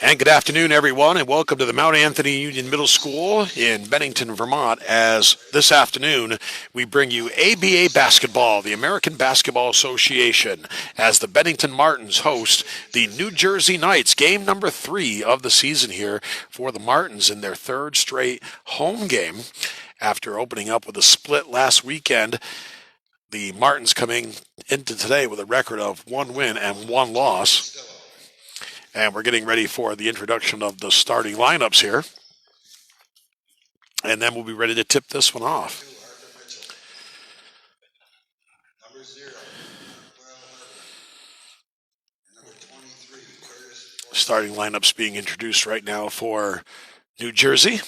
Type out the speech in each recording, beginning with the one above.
And good afternoon, everyone, and welcome to the Mount Anthony Union Middle School in Bennington, Vermont, as this afternoon we bring you ABA basketball, the American Basketball Association, as the Bennington Martens host the New Jersey Knights, game number 3 of the season here for the Martens in their third straight home game after opening up with a split last weekend. The Martens coming into today with a record of 1 win and 1 loss. And we're getting ready for the introduction of the starting lineups here. And then we'll be ready to tip this one off. Starting lineups being introduced right now for New Jersey.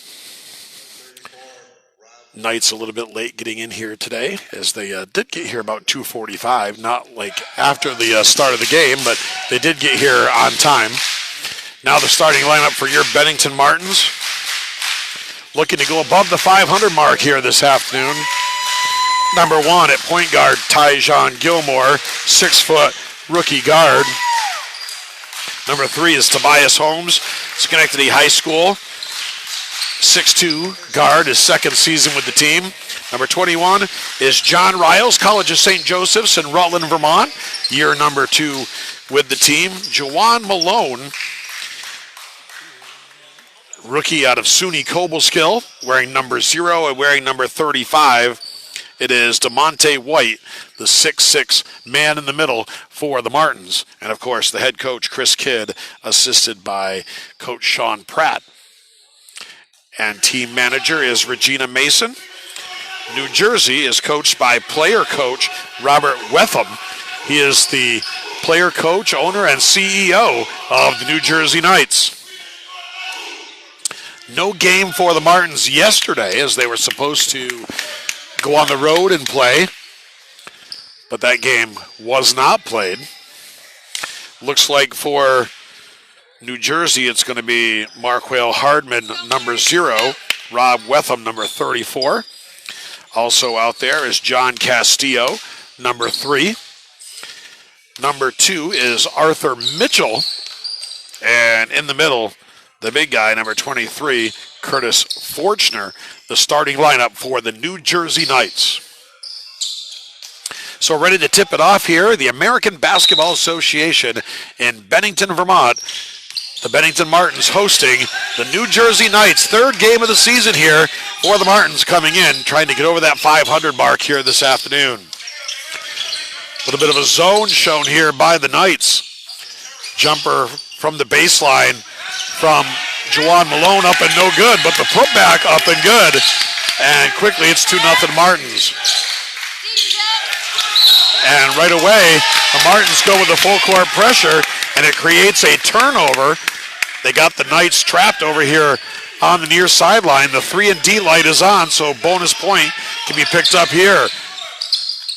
Knights a little bit late getting in here today, as they did get here about 2:45, not like after the start of the game, but they did get here on time. Now the starting lineup for your Bennington Martens, looking to go above the 500 mark here this afternoon. Number 1 at point guard, Tyjon Gilmore, 6-foot rookie guard. Number 3 is Tobias Holmes, Schenectady High School. 6'2" guard, his second season with the team. Number 21 is John Riles, College of St. Joseph's in Rutland, Vermont. Year number 2 with the team. Juwan Malone, rookie out of SUNY Cobleskill, wearing number 0 and wearing number 35. It is DeMonte White, the 6'6" man in the middle for the Martens. And, of course, the head coach, Chris Kidd, assisted by Coach Sean Pratt. And team manager is Regina Mason. New Jersey is coached by player coach Robert Wetham. He is the player coach, owner, and CEO of the New Jersey Knights. No game for the Martens yesterday, as they were supposed to go on the road and play, but that game was not played. Looks like for New Jersey, it's going to be Marquale Hardman, number 0, Rob Wetham, number 34. Also out there is John Castillo, number 3. Number 2 is Arthur Mitchell. And in the middle, the big guy, number 23, Curtis Forchner, the starting lineup for the New Jersey Knights. So ready to tip it off here, the American Basketball Association in Bennington, Vermont. The Bennington Martens hosting the New Jersey Knights, third game of the season here for the Martens, coming in, trying to get over that 500 mark here this afternoon. A little bit of a zone shown here by the Knights. Jumper from the baseline from Juwan Malone, up and no good, but the putback up and good. And quickly it's 2-0 Martens. And right away, the Martens go with the full court pressure, and it creates a turnover. They got the Knights trapped over here on the near sideline. The 3-and-D light is on, so bonus point can be picked up here.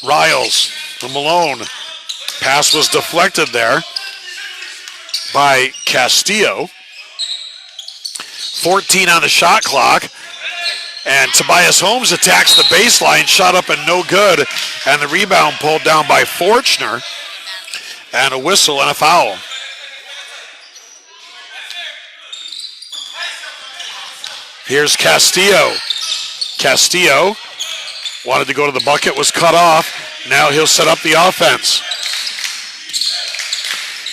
Riles to Malone. Pass was deflected there by Castillo. 14 on the shot clock. And Tobias Holmes attacks the baseline, shot up and no good. And the rebound pulled down by Forchner. And a whistle and a foul. Here's Castillo. Castillo wanted to go to the bucket, was cut off. Now he'll set up the offense.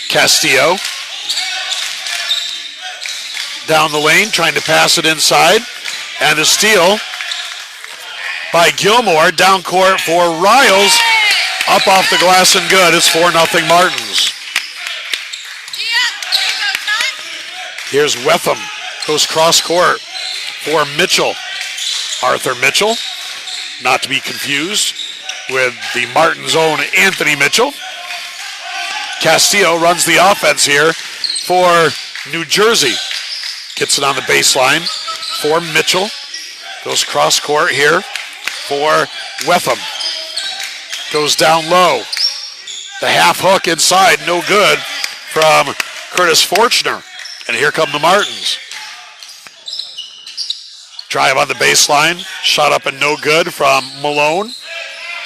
Castillo down the lane, trying to pass it inside. And a steal by Gilmore, down court for Riles. Up off the glass and good. It's 4-0 Martens. Here's Wetham, goes cross court for Mitchell. Arthur Mitchell, not to be confused with the Martins' own Anthony Mitchell. Castillo runs the offense here for New Jersey. Gets it on the baseline for Mitchell. Goes cross court here for Wetham. Goes down low. The half hook inside, no good from Curtis Forchner. And here come the Martins. Drive on the baseline. Shot up and no good from Malone.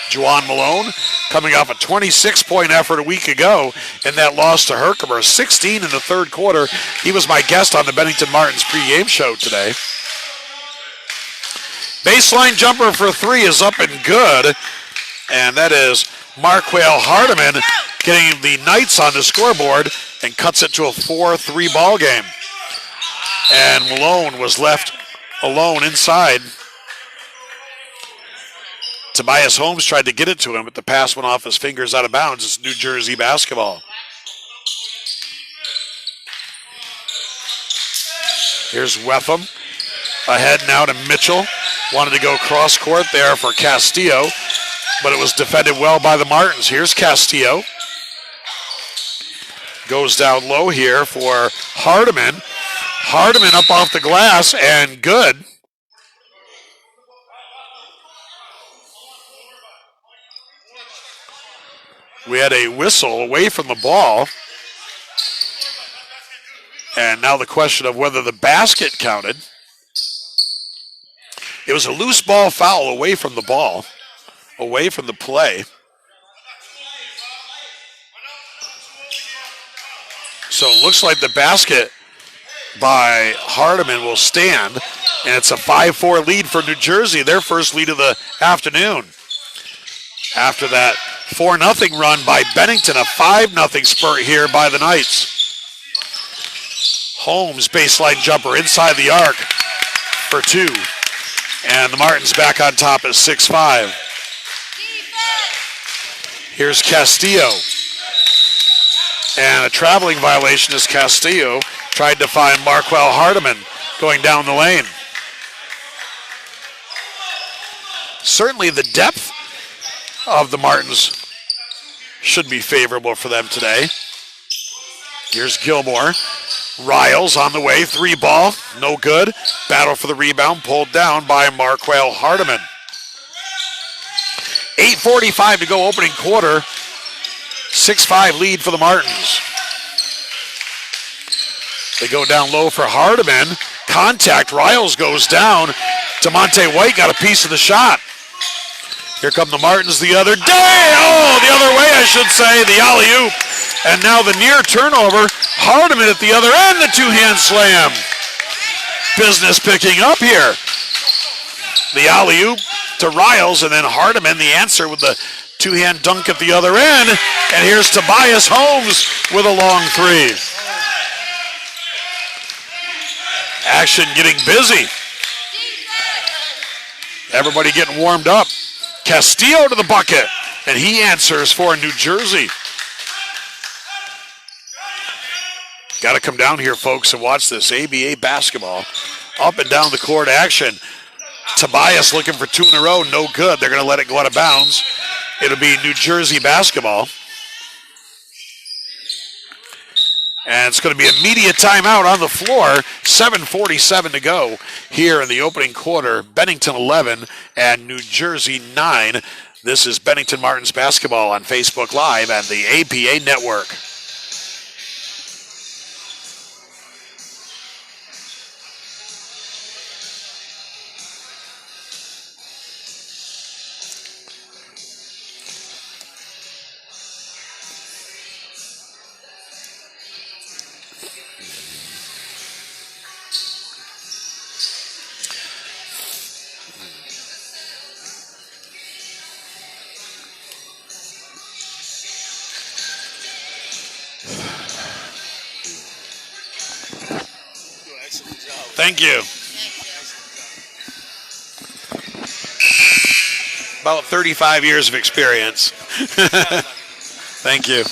Juwan Malone coming off a 26-point effort a week ago in that loss to Herkimer, 16 in the third quarter. He was my guest on the Bennington Martens pregame show today. Baseline jumper for three is up and good, and that is Marquale Hardiman getting the Knights on the scoreboard and cuts it to a 4-3 ball game. And Malone was left alone inside. Tobias Holmes tried to get it to him, but the pass went off his fingers out of bounds. It's New Jersey basketball. Here's Wetham. Ahead now to Mitchell. Wanted to go cross court there for Castillo, but it was defended well by the Martens. Here's Castillo. Goes down low here for Hardiman. Hardiman up off the glass and good. We had a whistle away from the ball. And now the question of whether the basket counted. It was a loose ball foul away from the ball, away from the play. So it looks like the basket by Hardiman will stand, and it's a 5-4 lead for New Jersey, their first lead of the afternoon. After that 4-0 run by Bennington, a 5-0 spurt here by the Knights. Holmes baseline jumper inside the arc for two. And the Martins back on top at 6-5. Here's Castillo. And a traveling violation as Castillo tried to find Marquale Hardiman going down the lane. Certainly the depth of the Martins should be favorable for them today. Here's Gilmore. Riles on the way, three ball, no good. Battle for the rebound, pulled down by Marquale Hardiman. 8:45 to go, opening quarter. 6-5 lead for the Martins. They go down low for Hardiman. Contact, Riles goes down. DeMonte White got a piece of the shot. Here come the Martins the other day. Oh, the other way I should say, the alley-oop. And now the near turnover. Hardiman at the other end, the two-hand slam. Business picking up here. The alley-oop to Riles, and then Hardiman the answer with the two-hand dunk at the other end. And here's Tobias Holmes with a long three. Action getting busy. Everybody getting warmed up. Castillo to the bucket, and he answers for New Jersey. Got to come down here, folks, and watch this ABA basketball. Up and down the court action. Tobias looking for two in a row, no good. They're going to let it go out of bounds. It'll be New Jersey basketball. And it's going to be a media timeout on the floor. 7:47 to go here in the opening quarter. Bennington 11 and New Jersey 9. This is Bennington Martens basketball on Facebook Live and the APA Network. Thank you. About 35 years of experience. Thank you.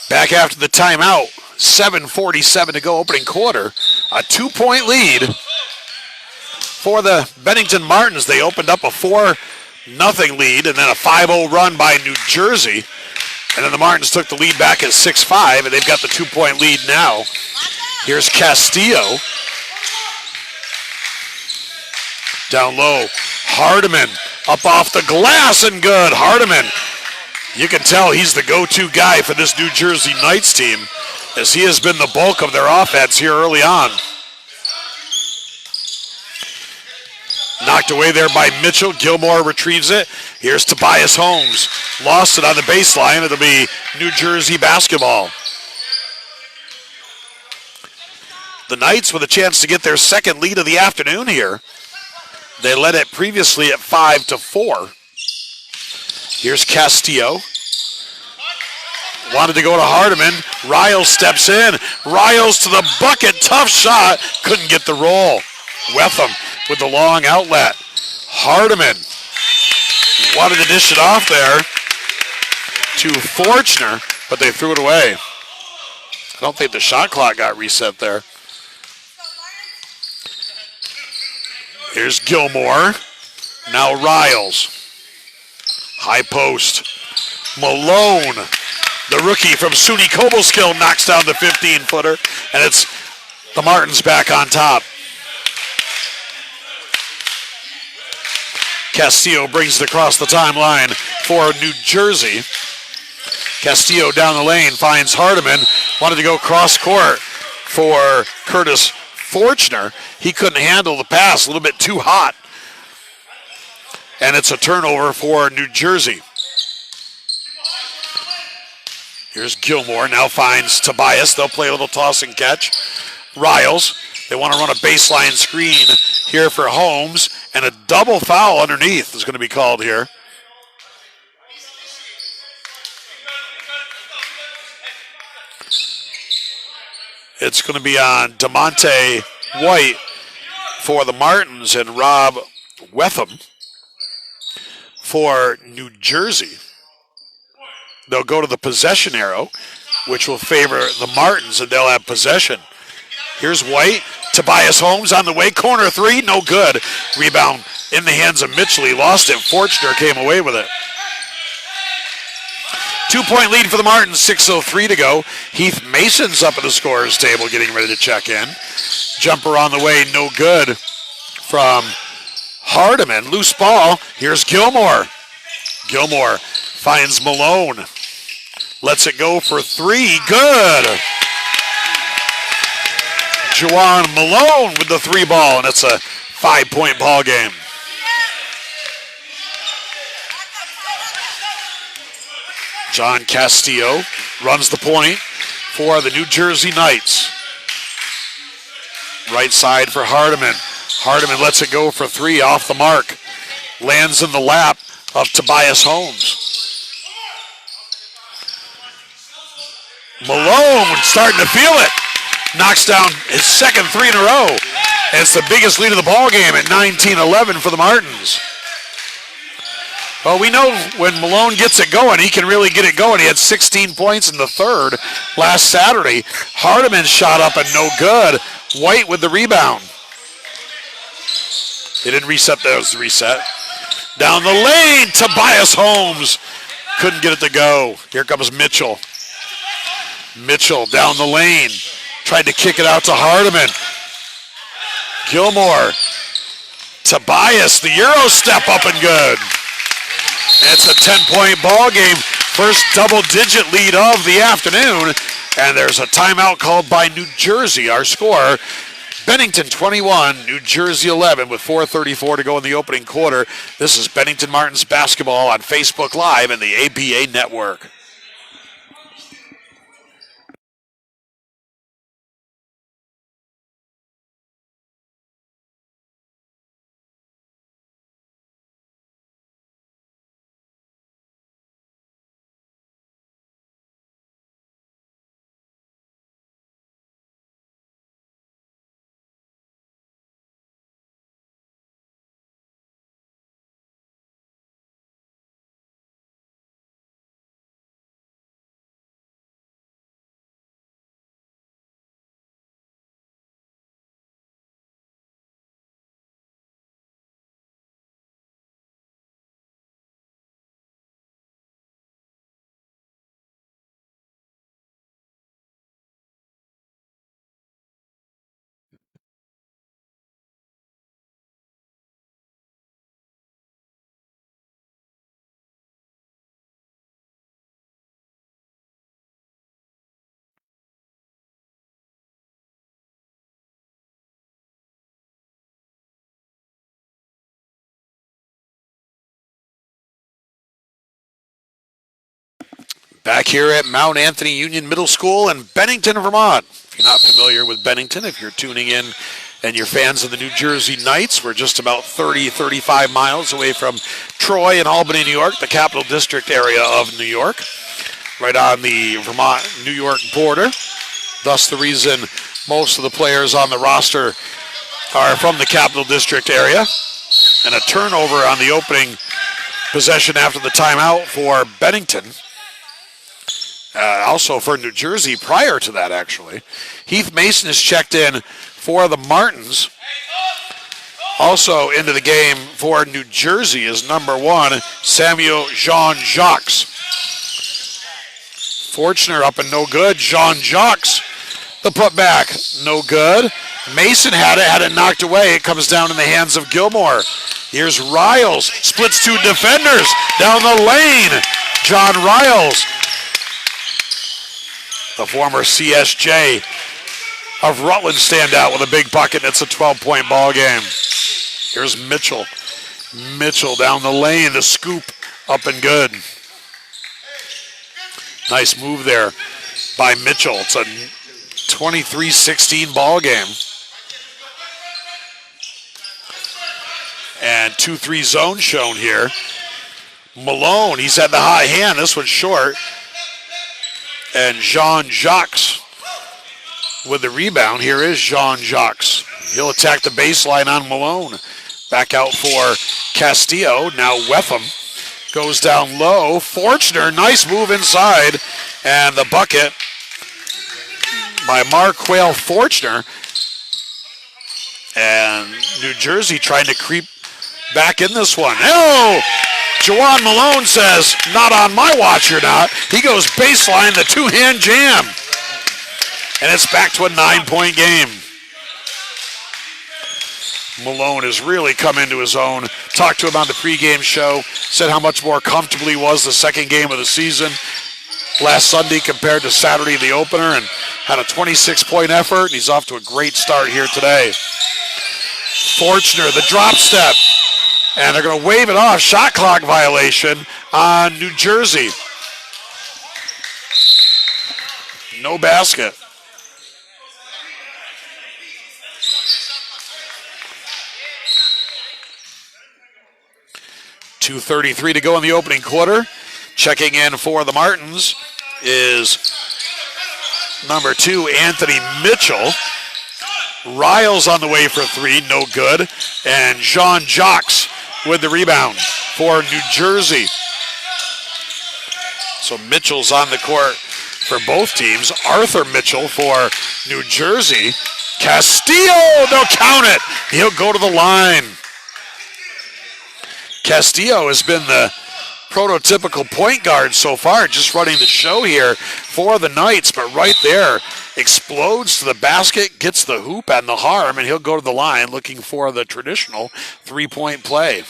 Back after the timeout, 7:47 to go, opening quarter. A 2-point lead for the Bennington Martens. They opened up a 4 nothing lead, and then a 5-0 run by New Jersey. And then the Martins took the lead back at 6-5, and they've got the 2-point lead now. Here's Castillo. Down low, Hardiman up off the glass and good. Hardiman, you can tell he's the go-to guy for this New Jersey Knights team, as he has been the bulk of their offense here early on. Knocked away there by Mitchell. Gilmore retrieves it. Here's Tobias Holmes. Lost it on the baseline. It'll be New Jersey basketball. The Knights with a chance to get their second lead of the afternoon here. They led it previously at 5-4. Here's Castillo. Wanted to go to Hardiman. Riles steps in. Riles to the bucket. Tough shot. Couldn't get the roll. Wetham with the long outlet. Hardiman wanted to dish it off there to Fortner, but they threw it away. I don't think the shot clock got reset there. Here's Gilmore. Now Riles. High post. Malone, the rookie from SUNY Cobleskill, knocks down the 15-footer, and it's the Martins back on top. Castillo brings it across the timeline for New Jersey. Castillo down the lane finds Hardiman. Wanted to go cross court for Curtis Fortner. He couldn't handle the pass, a little bit too hot. And it's a turnover for New Jersey. Here's Gilmore, now finds Tobias. They'll play a little toss and catch. Riles, they want to run a baseline screen here for Holmes, and a double foul underneath is going to be called here. It's going to be on DeMonte White for the Martins and Rob Wetham for New Jersey. They'll go to the possession arrow, which will favor the Martins, and they'll have possession. Here's White. Tobias Holmes on the way. Corner three, no good. Rebound in the hands of Mitchell. He lost it. Fortner came away with it. 2-point lead for the Martins, 6:03 to go. Heath Mason's up at the scorer's table getting ready to check in. Jumper on the way, no good from Hardiman. Loose ball. Here's Gilmore. Gilmore finds Malone. Lets it go for three. Good. Juwan Malone with the three ball, and it's a 5-point ball game. John Castillo runs the point for the New Jersey Knights. Right side for Hardiman. Hardiman lets it go for three off the mark. Lands in the lap of Tobias Holmes. Malone starting to feel it. Knocks down his second three in a row. And it's the biggest lead of the ball game at 19-11 for the Martins. Well, we know when Malone gets it going, he can really get it going. He had 16 points in the third last Saturday. Hardiman shot up and no good. White with the rebound. They didn't reset. That was the reset. Down the lane, Tobias Holmes. Couldn't get it to go. Here comes Mitchell. Mitchell down the lane. Tried to kick it out to Hardiman. Gilmore. Tobias, the Euro step up and good. It's a 10-point ball game. First double-digit lead of the afternoon. And there's a timeout called by New Jersey. Our score, Bennington 21, New Jersey 11 with 4:34 to go in the opening quarter. This is Bennington Martens basketball on Facebook Live and the ABA Network. Back here at Mount Anthony Union Middle School in Bennington, Vermont. If you're not familiar with Bennington, if you're tuning in and you're fans of the New Jersey Knights, we're just about 35 miles away from Troy and Albany, New York, the Capital District area of New York, right on the Vermont-New York border. Thus the reason most of the players on the roster are from the Capital District area. And a turnover on the opening possession after the timeout for Bennington. Also for New Jersey prior to that, actually. Heath Mason is checked in for the Martens. Also into the game for New Jersey is number 1, Samuel Jean-Jacques. Fortuner up and no good. Jean-Jacques, the putback, no good. Mason had it knocked away. It comes down in the hands of Gilmore. Here's Riles, splits 2 defenders down the lane. John Riles, the former CSJ of Rutland, standout with a big bucket. It's a 12-point ball game. Here's Mitchell. Mitchell down the lane, the scoop up and good. Nice move there by Mitchell. It's a 23-16 ball game. And 2-3 zone shown here. Malone, he's had the high hand. This one's short. And Jean-Jacques with the rebound. Here is Jean-Jacques. He'll attack the baseline on Malone. Back out for Castillo. Now Wetham goes down low. Fortuner, nice move inside. And the bucket by Marquale Fortuner. And New Jersey trying to creep back in this one. Oh! Jawan Malone says, not on my watch, you're not. He goes baseline, the 2-hand jam. And it's back to a 9-point game. Malone has really come into his own. Talked to him on the pregame show. Said how much more comfortable he was the second game of the season last Sunday compared to Saturday, the opener, and had a 26-point effort. And he's off to a great start here today. Fortuner, the drop step. And they're going to wave it off. Shot clock violation on New Jersey. No basket. .233 to go in the opening quarter. Checking in for the Martens is number 2, Anthony Mitchell. Riles on the way for 3, no good. And Jean-Jacques with the rebound for New Jersey. So Mitchell's on the court for both teams. Arthur Mitchell for New Jersey. Castillo, they'll count it. He'll go to the line. Castillo has been the prototypical point guard so far, just running the show here for the Knights, but right there, explodes to the basket, gets the hoop and the harm, and he'll go to the line looking for the traditional 3-point play.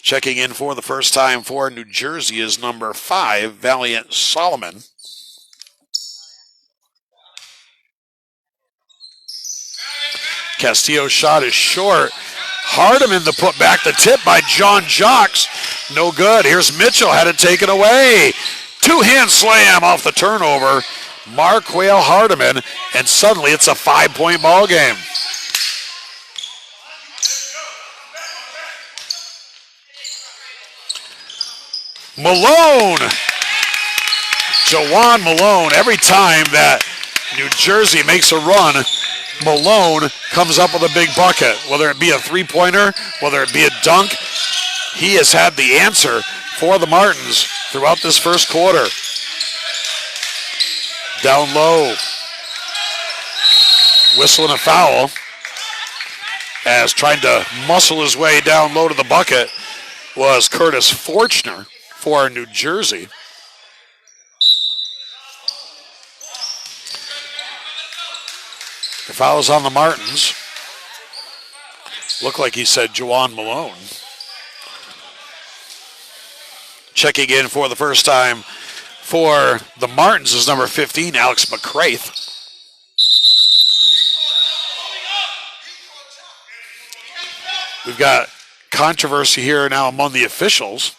Checking in for the first time for New Jersey is number 5, Valiant Solomon. Castillo's shot is short. Hardiman the putback, the tip by Jean-Jacques. No good. Here's Mitchell, had it taken away. 2-hand slam off the turnover. Marquale Hardiman, and suddenly it's a 5-point ball game. Malone. Jawan Malone, every time that New Jersey makes a run, Malone comes up with a big bucket. Whether it be a 3-pointer, whether it be a dunk, he has had the answer for the Martens throughout this first quarter. Down low. Whistling a foul as trying to muscle his way down low to the bucket was Curtis Fortuner for New Jersey. The foul's on the Martens. Looked like he said Jawan Malone. Checking in for the first time for the Martens is number 15, Alex McCraith. We've got controversy here now among the officials.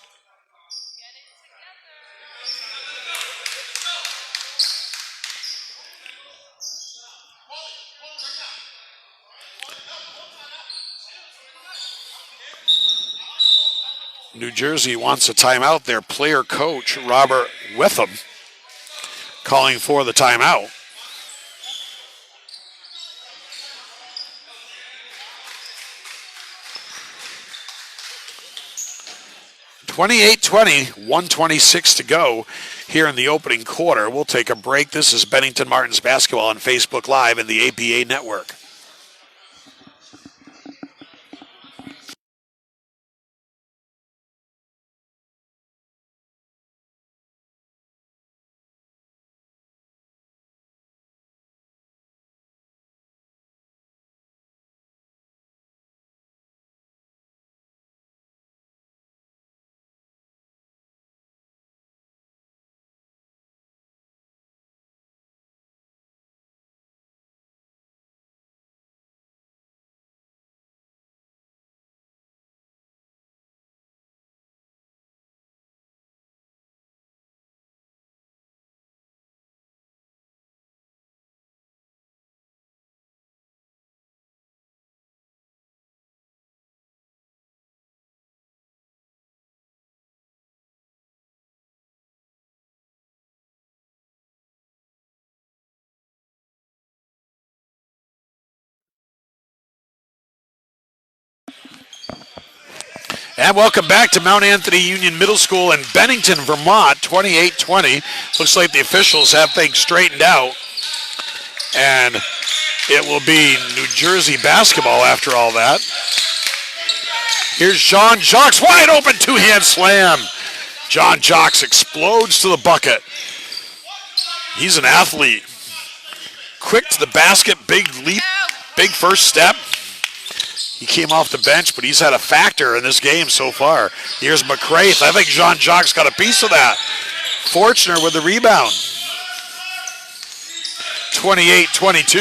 New Jersey wants a timeout. Their player coach, Robert Witham, calling for the timeout. (28-20), 1:26 to go here in the opening quarter. We'll take a break. This is Bennington Martens basketball on Facebook Live and the APA Network. And welcome back to Mount Anthony Union Middle School in Bennington, Vermont, 28-20. Looks like the officials have things straightened out. And it will be New Jersey basketball after all that. Here's John Jocks, wide open two-hand slam. John Jocks explodes to the bucket. He's an athlete. Quick to the basket, big leap, big first step. He came off the bench, but he's had a factor in this game so far. Here's McCraith. I think John Jocks got a piece of that. Fortner with the rebound. 28-22.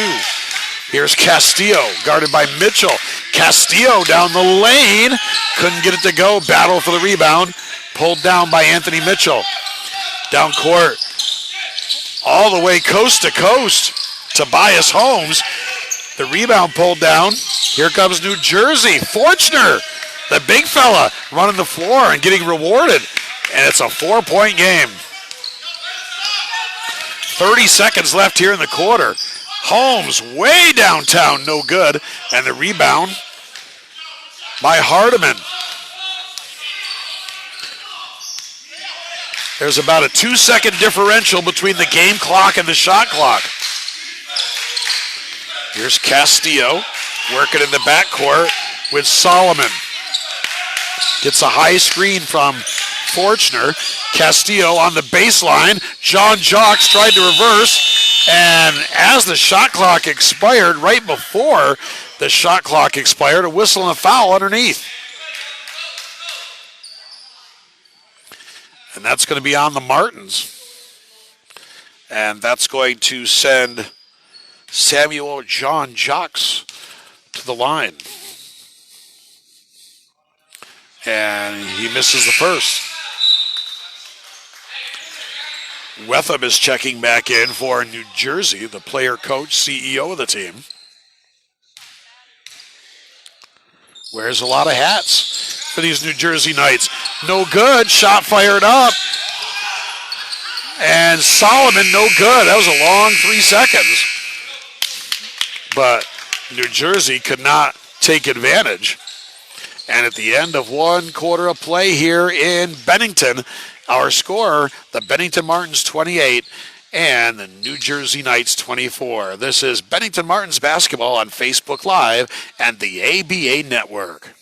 Here's Castillo, guarded by Mitchell. Castillo down the lane. Couldn't get it to go. Battle for the rebound. Pulled down by Anthony Mitchell. Down court. All the way coast to coast. Tobias Holmes. The rebound pulled down. Here comes New Jersey. Fortner, the big fella, running the floor and getting rewarded. And it's a 4-point game. 30 seconds left here in the quarter. Holmes way downtown, no good. And the rebound by Hardiman. There's about a 2-second differential between the game clock and the shot clock. Here's Castillo working in the backcourt with Solomon. Gets a high screen from Fortner. Castillo on the baseline. John Jocks tried to reverse. And as the shot clock expired, right before the shot clock expired, a whistle and a foul underneath. And that's going to be on the Martens. And that's going to send Samuel John Jocks to the line. And he misses the first. Wetham is checking back in for New Jersey, the player coach, CEO of the team. Wears a lot of hats for these New Jersey Knights. No good. Shot fired up. And Solomon, no good. That was a long 3 seconds. But New Jersey could not take advantage. And at the end of 1 quarter of play here in Bennington, our score, the Bennington Martens 28 and the New Jersey Knights 24. This is Bennington Martens basketball on Facebook Live and the ABA Network.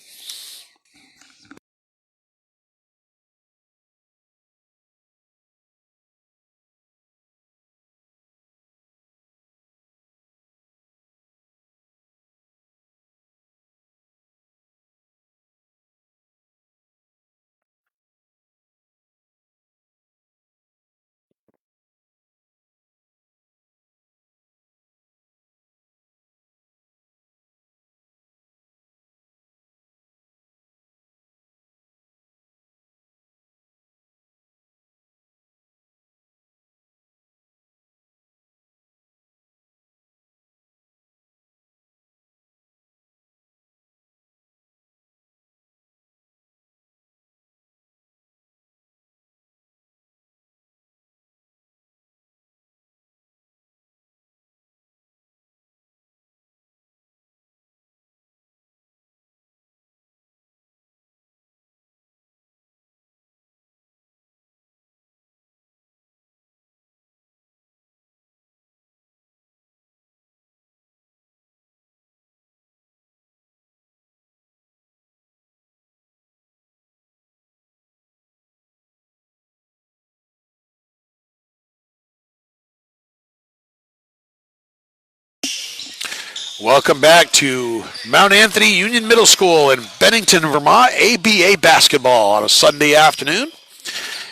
Welcome back to Mount Anthony Union Middle School in Bennington, Vermont, ABA basketball on a Sunday afternoon.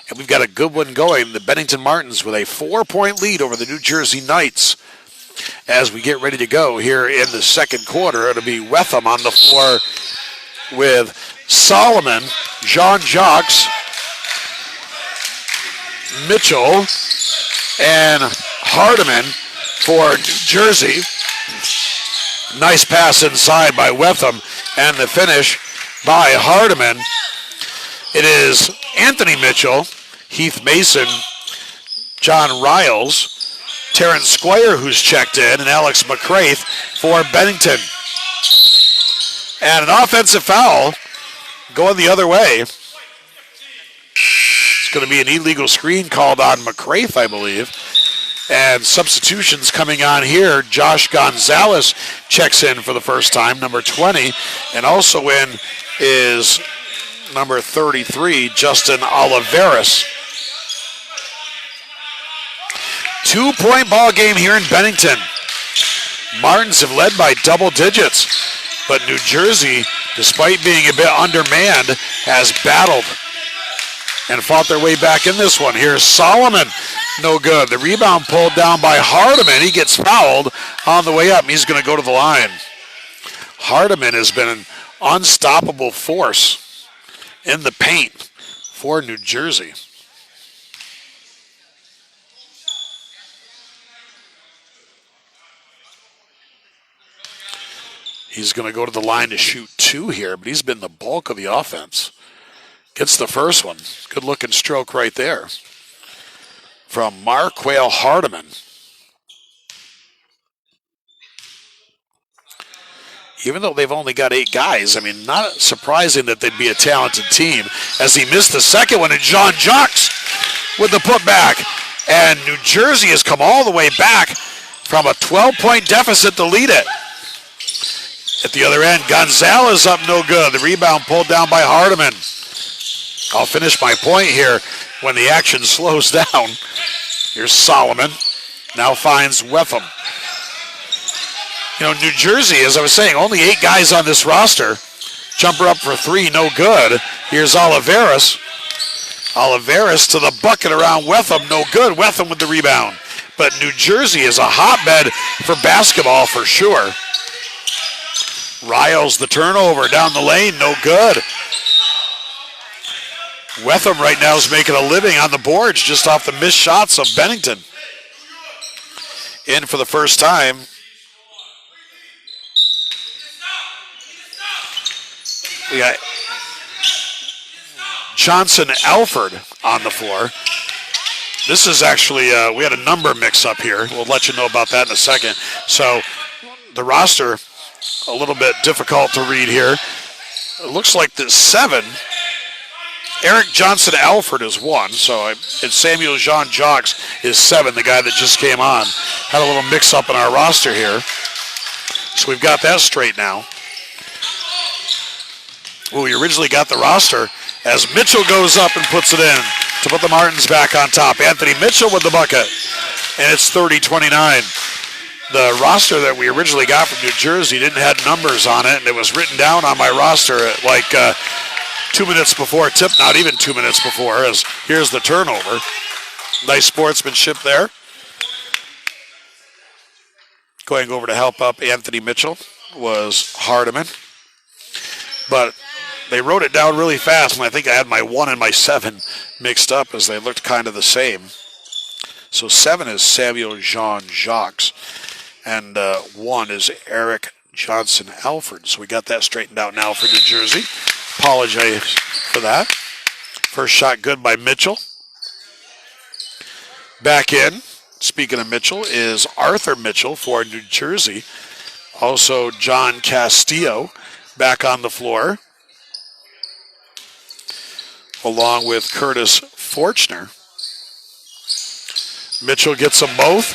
And we've got a good one going. The Bennington Martens with a 4-point lead over the New Jersey Knights. As we get ready to go here in the second quarter, it'll be Wetham on the floor with Solomon, Jean-Jacques, Mitchell, and Hardiman for New Jersey. Nice pass inside by Wetham, and the finish by Hardiman. It is Anthony Mitchell, Heath Mason, John Riles, Terrence Squire, who's checked in, and Alex McCraith for Bennington. And an offensive foul going the other way. It's going to be an illegal screen called on McCraith, I believe. And substitutions coming on here. Josh Gonzalez checks in for the first time, number 20. And also in is number 33, Justin Oliveras. 2-point ball game here in Bennington. Martins have led by double digits. But New Jersey, despite being a bit undermanned, has battled and fought their way back in this one. Here's Solomon. No good. The rebound pulled down by Hardiman. He gets fouled on the way up. He's going to go to the line. Hardiman has been an unstoppable force in the paint for New Jersey. He's going to go to the line to shoot 2 here, but he's been the bulk of the offense. Gets the first one. Good looking stroke right there from Marquale Hardiman. Even though they've only got 8 guys, I mean, not surprising that they'd be a talented team, as he missed the second one, and Jean-Jacques with the putback. And New Jersey has come all the way back from a 12-point deficit to lead it. At the other end, Gonzalez up, no good. The rebound pulled down by Hardiman. I'll finish my point here when the action slows down. Here's Solomon. Now finds Wetham. You know, New Jersey, as I was saying, only 8 guys on this roster. Jumper up for 3, no good. Here's Oliveras. Oliveras to the bucket around Wetham, no good. Wetham with the rebound. But New Jersey is a hotbed for basketball for sure. Riles the turnover down the lane, no good. Wetham right now is making a living on the boards just off the missed shots of Bennington. In for the first time. We got Johnson Alford on the floor. This is actually, we had a number mix up here. We'll let you know about that in a second. So the roster, a little bit difficult to read here. It looks like the 7. Eric Johnson Alford is 1, so and Samuel Jean-Jacques is 7, the guy that just came on. Had a little mix-up in our roster here. So we've got that straight now. Well, we originally got the roster as Mitchell goes up and puts it in to put the Martins back on top. Anthony Mitchell with the bucket, and it's 30-29. The roster that we originally got from New Jersey didn't have numbers on it, and it was written down on my roster at like 2 minutes before tip, not even 2 minutes before, as here's the turnover. Nice sportsmanship there. Going over to help up Anthony Mitchell was Hardiman. But they wrote it down really fast, and I think I had my 1 and my 7 mixed up as they looked kind of the same. So 7 is Samuel Jean-Jacques, and 1 is Eric Johnson Alford. So we got that straightened out now for New Jersey. Apologize for that. First shot good by Mitchell. Back in, speaking of Mitchell, is Arthur Mitchell for New Jersey. Also John Castillo back on the floor, along with Curtis Forchner. Mitchell gets them both.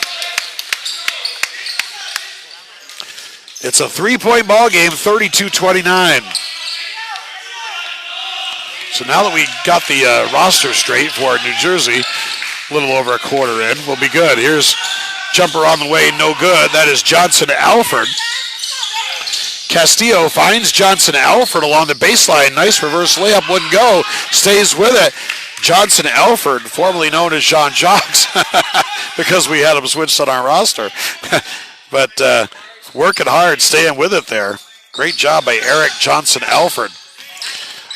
It's a 3-point ball game, 32-29. So now that we got the roster straight for New Jersey, a little over a quarter in, we'll be good. Here's jumper on the way, no good. That is Johnson Alford. Castillo finds Johnson Alford along the baseline. Nice reverse layup, wouldn't go. Stays with it. Johnson Alford, formerly known as Jean Jacques, because we had him switched on our roster. But working hard, staying with it there. Great job by Eric Johnson Alford.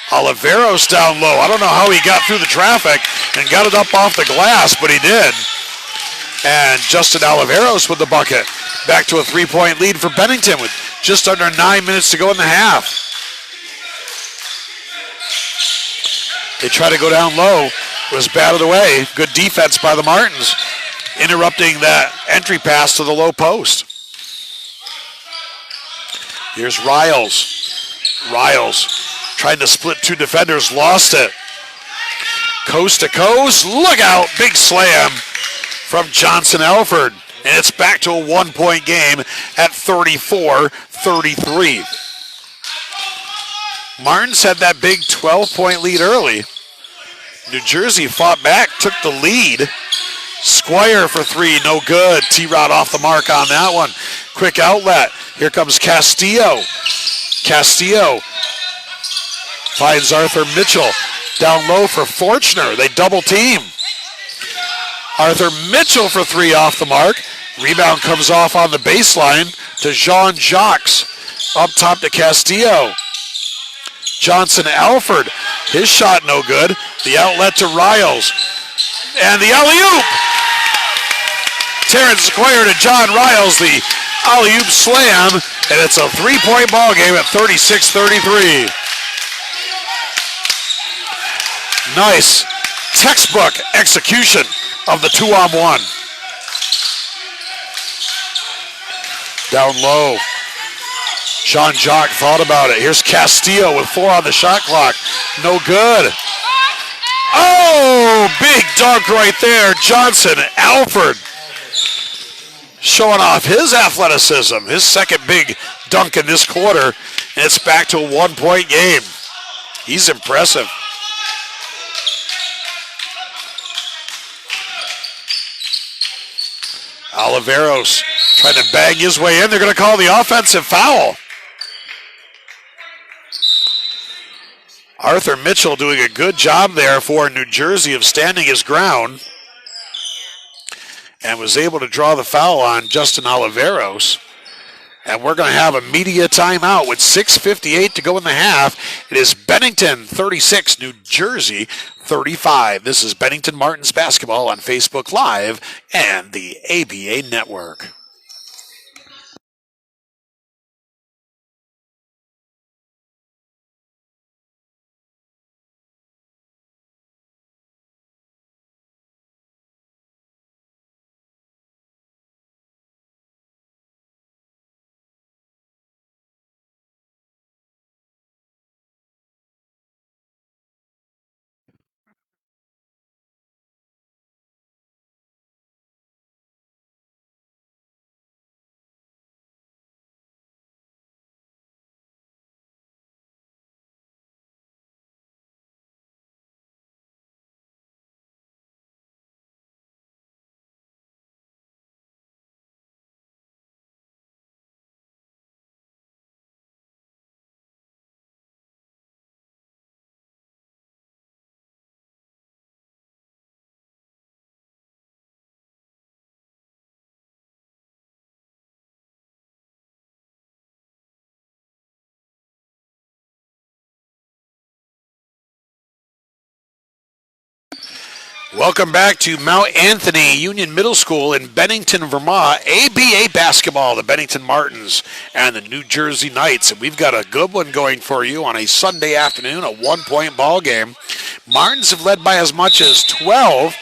Oliveros down low. I don't know how he got through the traffic and got it up off the glass, but he did. And Justin Oliveros with the bucket. Back to a 3-point lead for Bennington with just under 9 minutes to go in the half. They try to go down low. It was batted away. Good defense by the Martins, interrupting that entry pass to the low post. Here's Riles. Riles trying to split two defenders, lost it. Coast to coast, look out, big slam from Johnson Alford. And it's back to a 1-point game at 34-33. Martins had that big 12-point lead early. New Jersey fought back, took the lead. Squire for three, no good. T-Rod off the mark on that one. Quick outlet. Here comes Castillo. Castillo finds Arthur Mitchell down low for Fortner. They double team. Arthur Mitchell for three off the mark. Rebound comes off on the baseline to Jean Jacques. Up top to Castillo. Johnson Alford. His shot no good. The outlet to Riles. And the alley-oop. Terrence Squire to John Riles. The alley-oop slam. And it's a 3-point ball game at 36-33. Nice textbook execution of the 2-on-1. Down low. Jean Jacques thought about it. Here's Castillo with 4 on the shot clock. No good. Oh, big dunk right there. Johnson Alford showing off his athleticism. His second big dunk in this quarter. And it's back to a 1-point game. He's impressive. Oliveros trying to bang his way in. They're going to call the offensive foul. Arthur Mitchell doing a good job there for New Jersey of standing his ground and was able to draw the foul on Justin Oliveros. And we're going to have a media timeout with 6:58 to go in the half. It is Bennington 36, New Jersey 35. This is Bennington Martens basketball on Facebook Live and the ABA Network. Welcome back to Mount Anthony Union Middle School in Bennington, Vermont. ABA basketball, the Bennington Martens and the New Jersey Knights. And we've got a good one going for you on a Sunday afternoon, a 1-point ball game. Martins have led by as much as 12.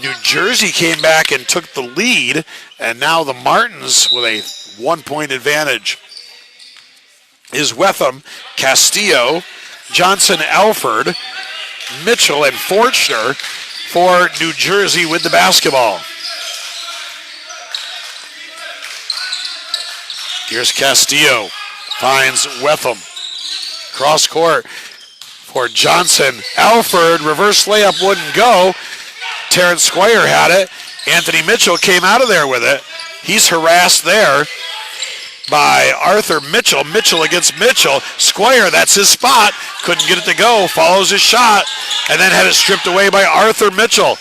New Jersey came back and took the lead. And now the Martins with a 1-point advantage. Is Wetham, Castillo, Johnson Alford, Mitchell, and Fortner for New Jersey with the basketball. Here's Castillo, finds Wetham. Cross court for Johnson. Alford, reverse layup wouldn't go. Terrence Squire had it. Anthony Mitchell came out of there with it. He's harassed there. by Arthur Mitchell. Mitchell against Mitchell. Squire, that's his spot. Couldn't get it to go. Follows his shot and then had it stripped away by Arthur Mitchell.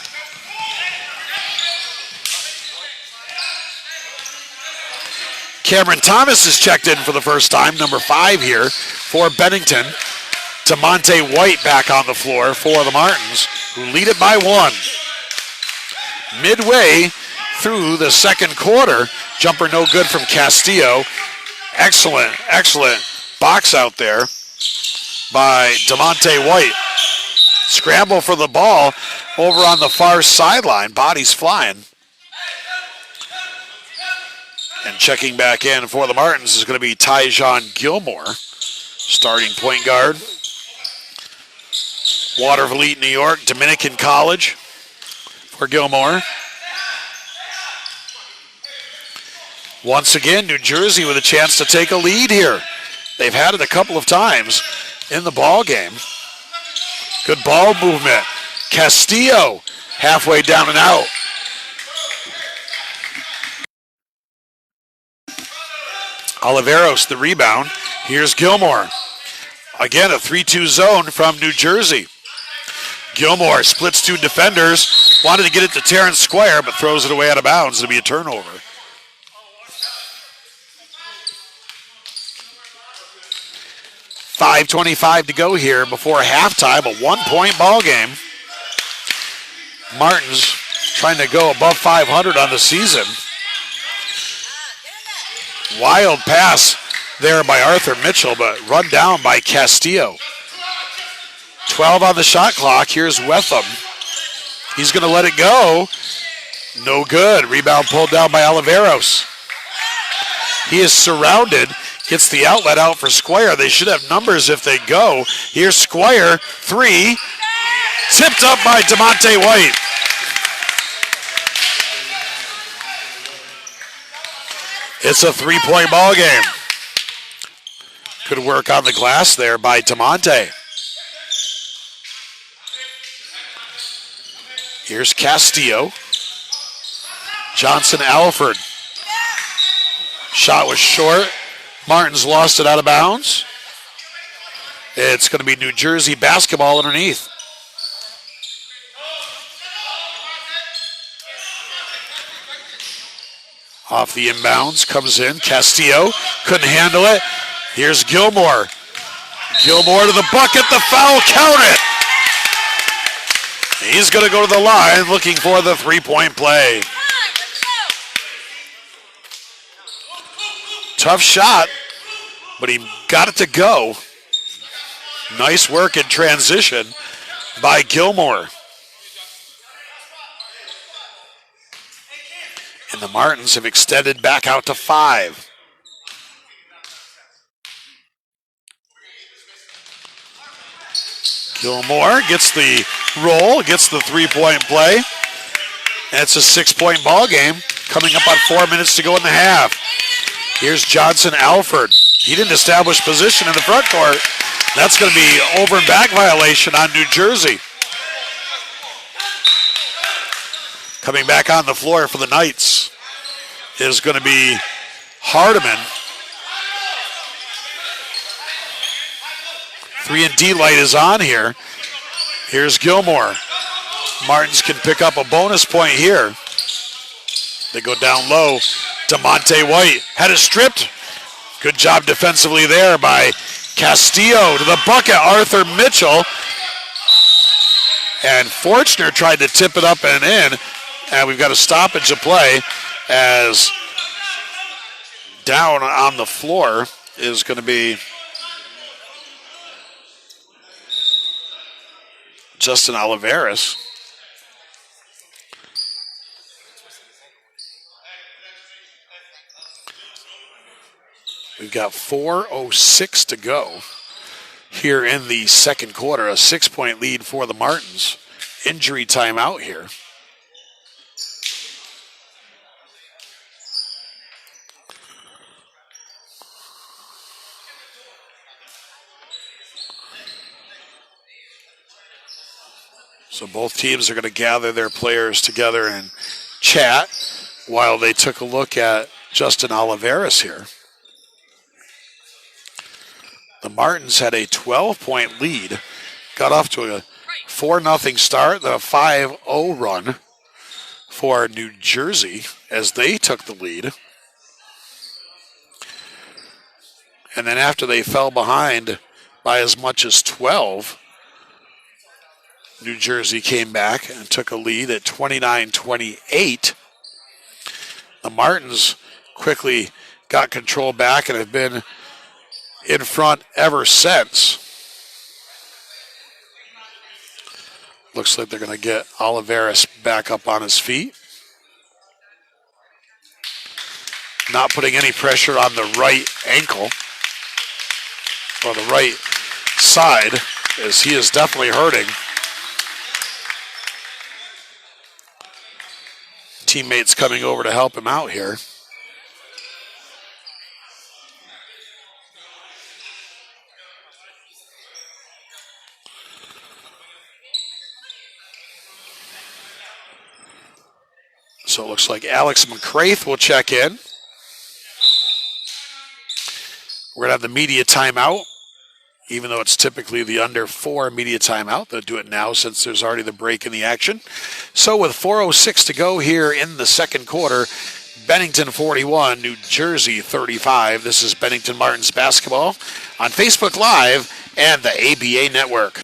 Cameron Thomas is checked in for the first time, number 5 here for Bennington. DeMonte White back on the floor for the Martins, who lead it by 1. Midway through the second quarter, jumper no good from Castillo. Excellent box out there by DeMonte White. Scramble for the ball over on the far sideline. Bodies flying. And checking back in for the Martins is going to be Tyjon Gilmore, starting point guard. Watervliet, New York, Dominican College for Gilmore. Once again, New Jersey with a chance to take a lead here. They've had it a couple of times in the ball game. Good ball movement. Castillo halfway down and out. Oliveros the rebound. Here's Gilmore. Again, a 3-2 zone from New Jersey. Gilmore splits 2 defenders. Wanted to get it to Terrence Squire, but throws it away out of bounds. It'll be a turnover. .5:25 to go here before halftime. A 1-point ball game. Martins trying to go above 500 on the season. Wild pass there by Arthur Mitchell, but run down by Castillo. 12 on the shot clock. Here's Wetham. He's going to let it go. No good. Rebound pulled down by Oliveros. He is surrounded. Gets the outlet out for Squire. They should have numbers if they go. Here's Squire. 3. Tipped up by DeMonte White. It's a 3-point ball game. Good work on the glass there by DeMonte. Here's Castillo. Johnson Alford. Shot was short. Martins lost it out of bounds. It's going to be New Jersey basketball underneath. Off the inbounds, comes in. Castillo couldn't handle it. Here's Gilmore. Gilmore to the bucket, the foul, count it. He's going to go to the line looking for the 3-point play. Tough shot, but he got it to go. Nice work in transition by Gilmore. And the Martins have extended back out to 5. Gilmore gets the roll, gets the 3-point play. And it's a 6-point ball game coming up on 4 minutes to go in the half. Here's Johnson Alford. He didn't establish position in the front court. That's going to be over and back violation on New Jersey. Coming back on the floor for the Knights is going to be Hardiman. 3-and-D light is on here. Here's Gilmore. Martins can pick up a bonus point here. They go down low. DeMonte White had it stripped. Good job defensively there by Castillo to the bucket. Arthur Mitchell. And Fortner tried to tip it up and in. And we've got a stoppage of play as down on the floor is going to be Justin Oliveros. We've got 4:06 to go here in the second quarter. A 6-point lead for the Martins. Injury timeout here. So both teams are going to gather their players together and chat while they took a look at Justin Oliveros here. The Martens had a 12-point lead, got off to a 4-0 start, then a 5-0 run for New Jersey as they took the lead. And then after they fell behind by as much as 12, New Jersey came back and took a lead at 29-28. The Martens quickly got control back and have been in front ever since. Looks like they're going to get Oliveras back up on his feet. Not putting any pressure on the right ankle or the right side, as he is definitely hurting. Teammates coming over to help him out here. So it looks like Alex McCraith will check in. We're going to have the media timeout, even though it's typically the under 4 media timeout. They'll do it now since there's already the break in the action. So with 4:06 to go here in the second quarter, Bennington 41, New Jersey 35. This is Bennington Martens basketball on Facebook Live and the ABA Network.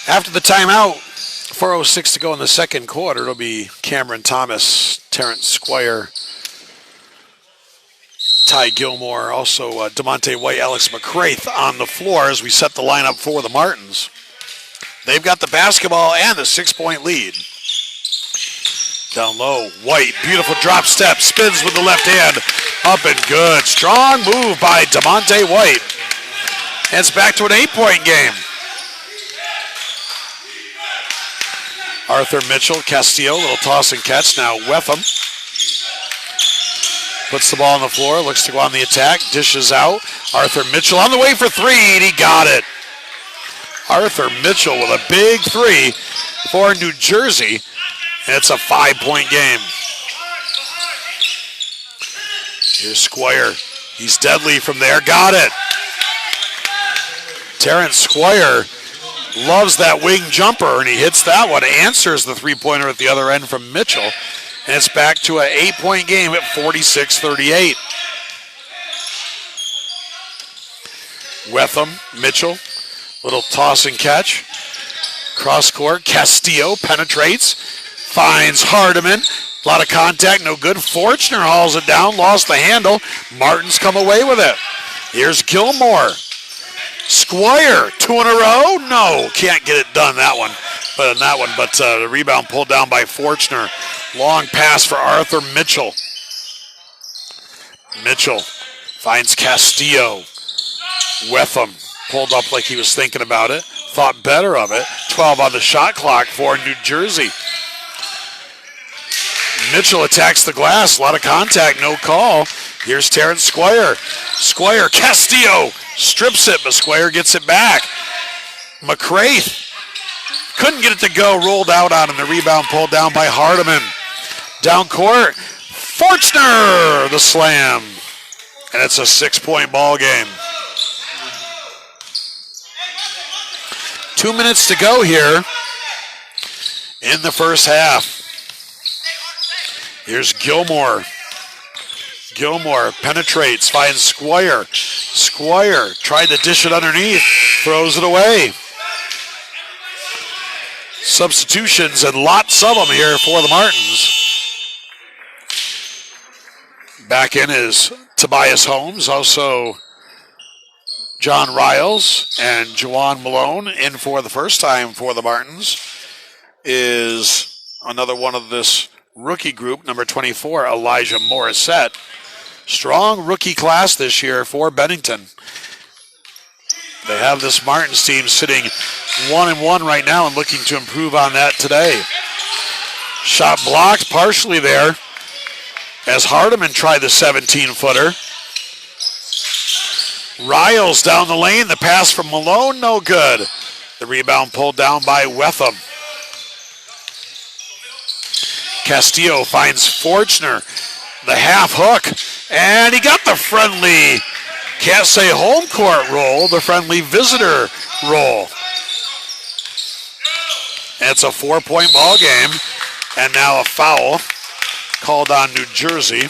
After the timeout, 4:06 to go in the second quarter, it'll be Cameron Thomas, Terrence Squire, Ty Gilmore, also DeMonte White, Alex McCraith on the floor as we set the lineup for the Martens. They've got the basketball and the 6-point lead. Down low, White, beautiful drop step, spins with the left hand, up and good. Strong move by DeMonte White. And it's back to an 8-point game. Arthur Mitchell, Castillo, little toss and catch. Now Wetham puts the ball on the floor, looks to go on the attack, dishes out. Arthur Mitchell on the way for three, and he got it. Arthur Mitchell with a big three for New Jersey, and it's a 5-point game. Here's Squire. He's deadly from there, got it. Terrence Squire loves that wing jumper, and he hits that one, answers the three-pointer at the other end from Mitchell, and it's back to an 8-point game at 46-38. Wetham, Mitchell, little toss and catch. Cross court, Castillo penetrates, finds Hardiman. A lot of contact, no good. Fortner hauls it down, lost the handle. Martins come away with it. Here's Gilmore. Squire, 2 in a row? No, can't get it done that one. But the rebound pulled down by Fortner. Long pass for Arthur Mitchell. Mitchell finds Castillo. Wetham pulled up like he was thinking about it. Thought better of it. 12 on the shot clock for New Jersey. Mitchell attacks the glass. A lot of contact, no call. Here's Terrence Squire. Squire, Castillo strips it, but Squire gets it back. McCraith couldn't get it to go. Rolled out on him. The rebound pulled down by Hardiman. Down court. Fortner, the slam. And it's a 6-point ball game. 2 minutes to go here in the first half. Here's Gilmore. Gilmore penetrates, finds Squire. Squire tried to dish it underneath, throws it away. Substitutions and lots of them here for the Martins. Back in is Tobias Holmes, also John Riles and Juwan Malone. In for the first time for the Martins is another one of this rookie group, number 24, Elijah Morissette. Strong rookie class this year for Bennington. They have this Martins team sitting 1-1 right now and looking to improve on that today. Shot blocked partially there as Hardiman tried the 17-footer. Riles down the lane. The pass from Malone, no good. The rebound pulled down by Wetham. Castillo finds Fortner, the half hook, and he got the friendly, can't say home court roll, the friendly visitor roll. And it's a 4-point ball game, and now a foul called on New Jersey.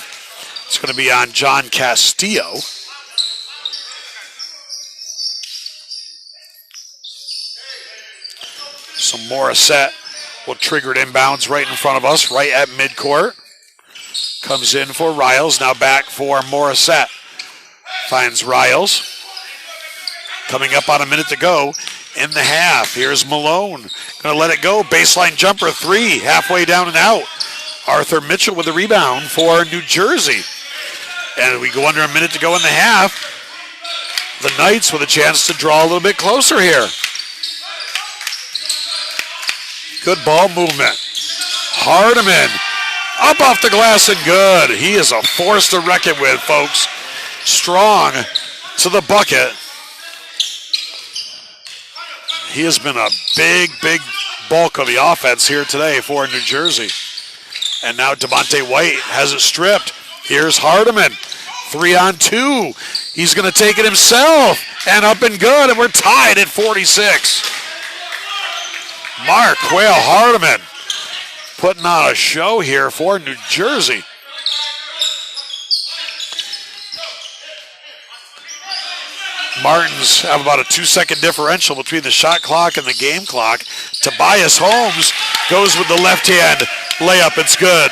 It's going to be on John Castillo. So Morissette will trigger it inbounds right in front of us, right at midcourt. Comes in for Riles, now back for Morissette. Finds Riles. Coming up on a minute to go in the half. Here's Malone. Going to let it go. Baseline jumper, 3, halfway down and out. Arthur Mitchell with the rebound for New Jersey. And we go under a minute to go in the half. The Knights with a chance to draw a little bit closer here. Good ball movement. Hardiman up off the glass and good. He is a force to reckon with, folks. Strong to the bucket. He has been a big bulk of the offense here today for New Jersey. And now DeMonte White has it stripped. Here's Hardiman. 3-on-2. He's going to take it himself. And up and good. And we're tied at 46. Marquel Hardiman putting on a show here for New Jersey. Martins have about a 2-second differential between the shot clock and the game clock. Tobias Holmes goes with the left hand layup. It's good.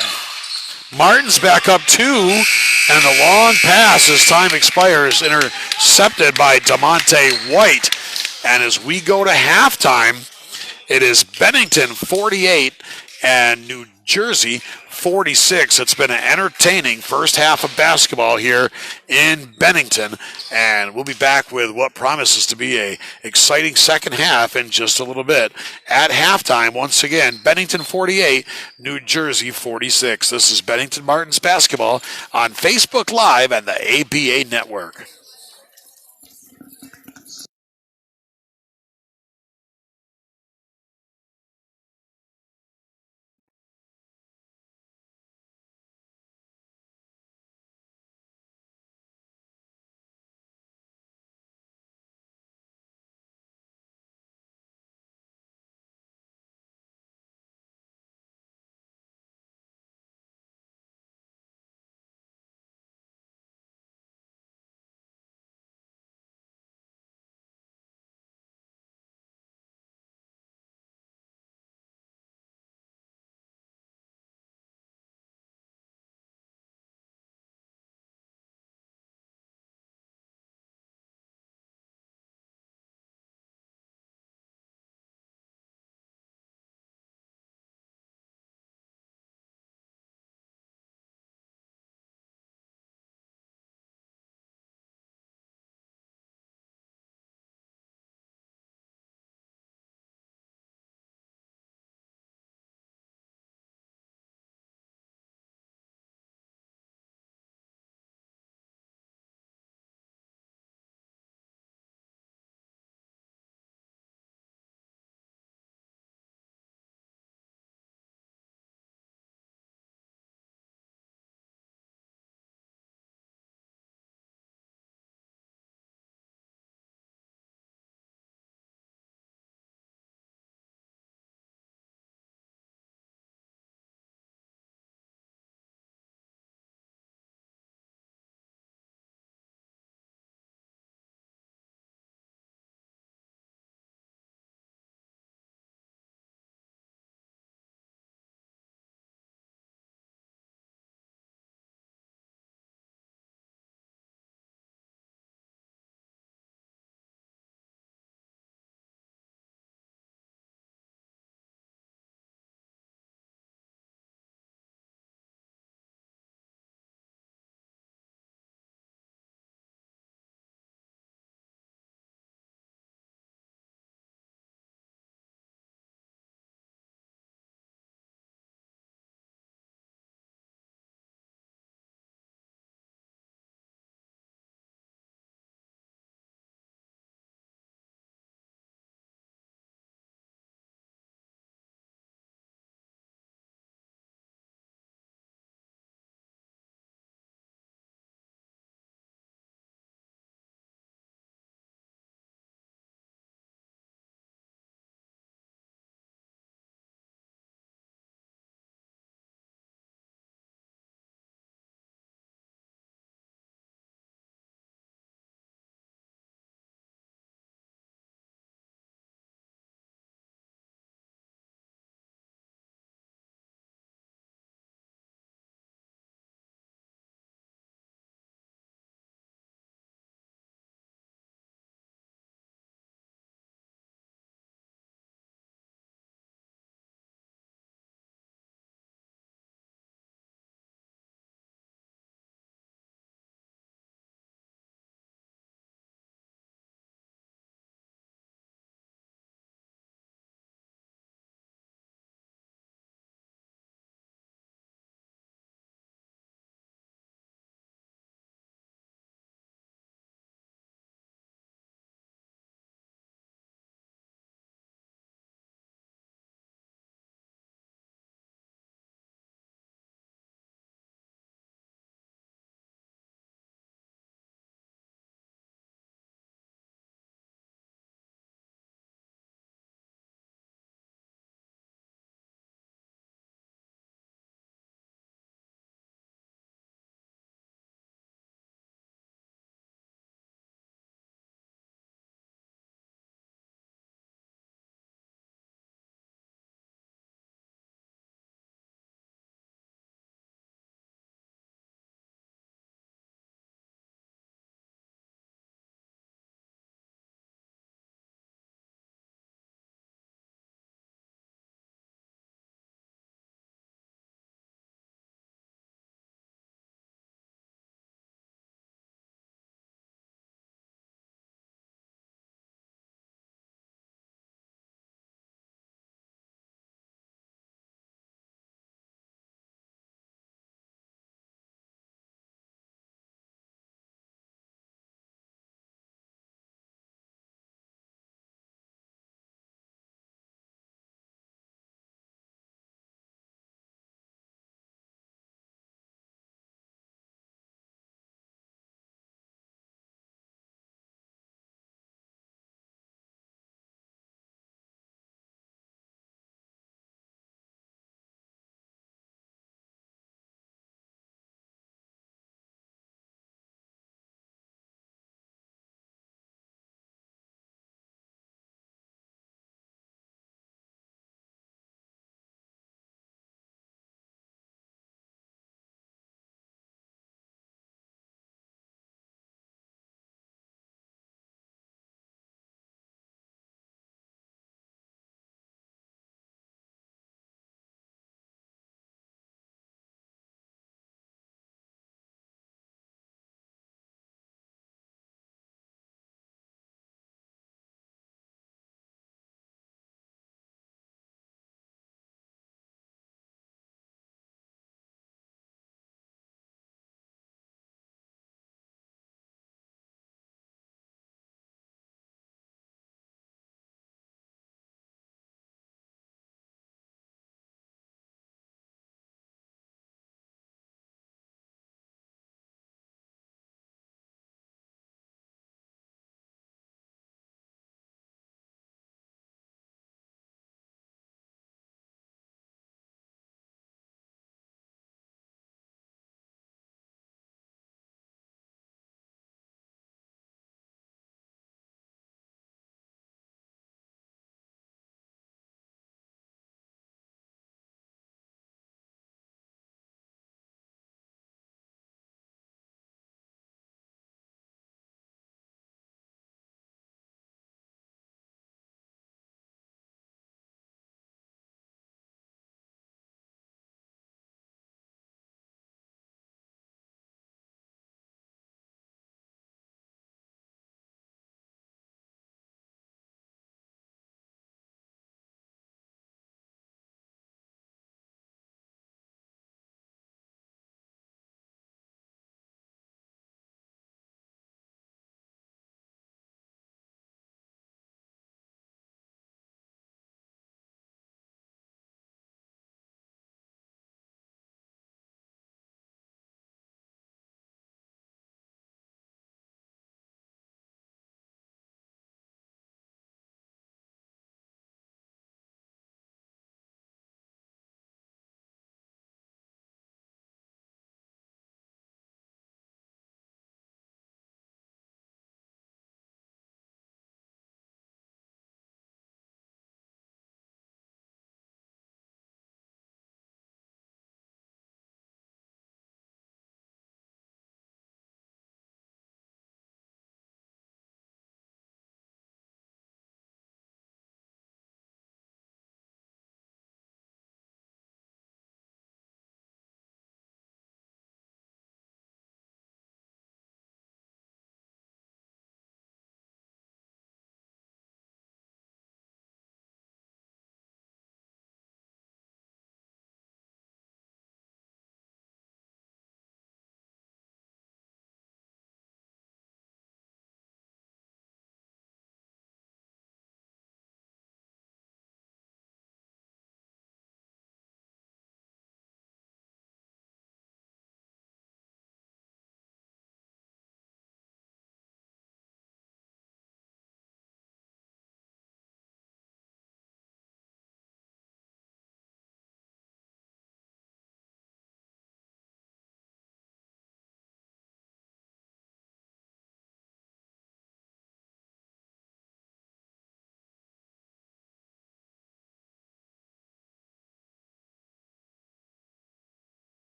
Martins back up 2, and the long pass as time expires, intercepted by DeMonte White. And as we go to halftime, it is Bennington 48 and New Jersey 46. It's been an entertaining first half of basketball here in Bennington, and we'll be back with what promises to be a exciting second half in just a little bit. At halftime, once again, Bennington 48, New Jersey 46. This is Bennington Martens basketball on Facebook Live and the ABA Network.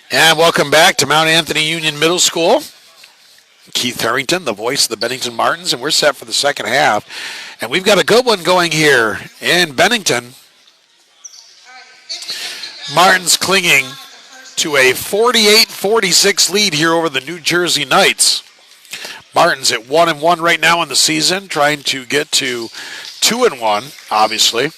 And welcome back to Mount Anthony Union Middle School. Keith Harrington, the voice of the Bennington Martens, and we're set for the second half. And we've got a good one going here in Bennington. Martins clinging to a 48-46 lead here over the New Jersey Knights. Martins at 1-1 right now in the season, trying to get to 2-1, obviously.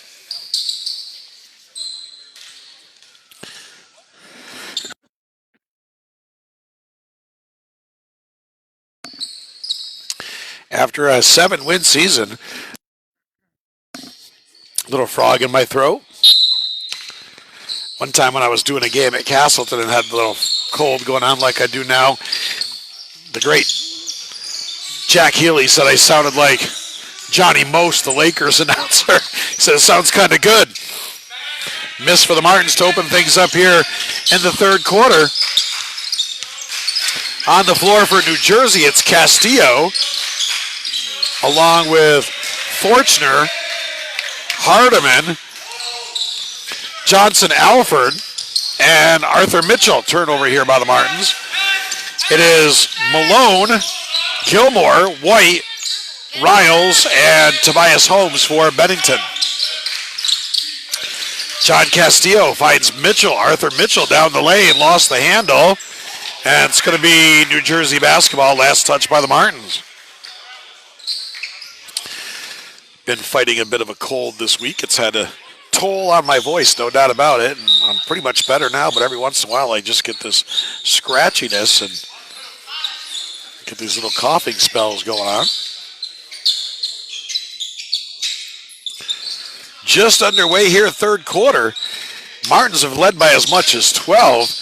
After a 7-win season, little frog in my throat. One time when I was doing a game at Castleton and had a little cold going on like I do now, the great Jack Healy said I sounded like Johnny Most, the Lakers announcer. He said it sounds kind of good. Miss for the Martins to open things up here in the third quarter. On the floor for New Jersey, it's Castillo, along with Fortner, Hardiman, Johnson Alford, and Arthur Mitchell. Turnover here by the Martins. It is Malone, Gilmore, White, Riles, and Tobias Holmes for Bennington. John Castillo finds Mitchell. Arthur Mitchell down the lane, lost the handle. And it's going to be New Jersey basketball, last touch by the Martins. Been fighting a bit of a cold this week. It's had a toll on my voice, no doubt about it. And I'm pretty much better now, but every once in a while I just get this scratchiness and get these little coughing spells going on. Just underway here, third quarter. Martins have led by as much as 12.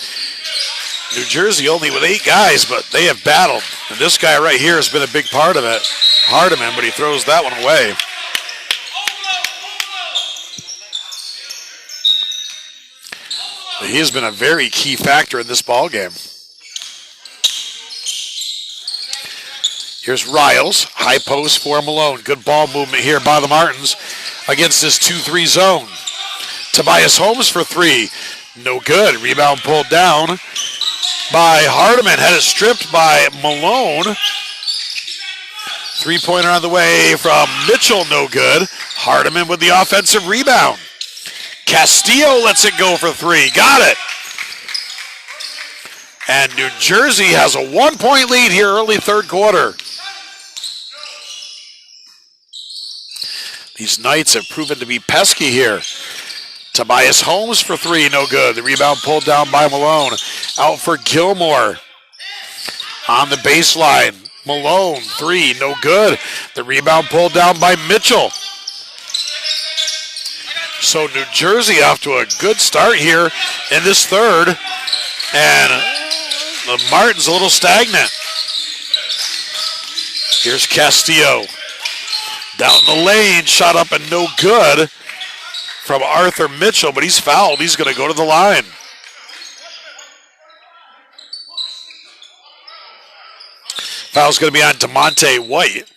New Jersey only with 8 guys, but they have battled. And this guy right here has been a big part of it. Hardiman, but he throws that one away. But he has been a very key factor in this ball game. Here's Riles, high post for Malone. Good ball movement here by the Martins against this 2-3 zone. Tobias Holmes for 3, no good. Rebound pulled down by Hardiman. Had it stripped by Malone. Three-pointer on the way from Mitchell, no good. Hardiman with the offensive rebound. Castillo lets it go for 3. Got it. And New Jersey has a 1-point lead here early third quarter. These Knights have proven to be pesky here. Tobias Holmes for 3, no good. The rebound pulled down by Malone. Out for Gilmore. On the baseline, Malone, 3, no good. The rebound pulled down by Mitchell. So New Jersey off to a good start here in this third. And the Martins a little stagnant. Here's Castillo. Down the lane, shot up and no good from Arthur Mitchell, but he's fouled. He's going to go to the line. Foul's going to be on DeMonte White.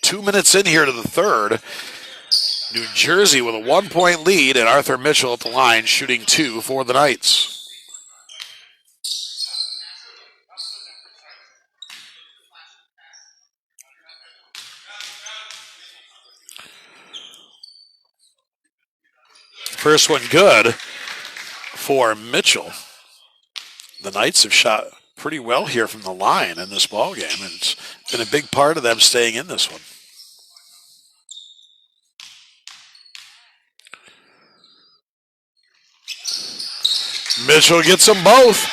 2 minutes in here to the third. New Jersey with a 1-point lead, and Arthur Mitchell at the line shooting 2 for the Knights. First one good for Mitchell. The Knights have shot pretty well here from the line in this ball game, and it's been a big part of them staying in this one. Mitchell gets them both.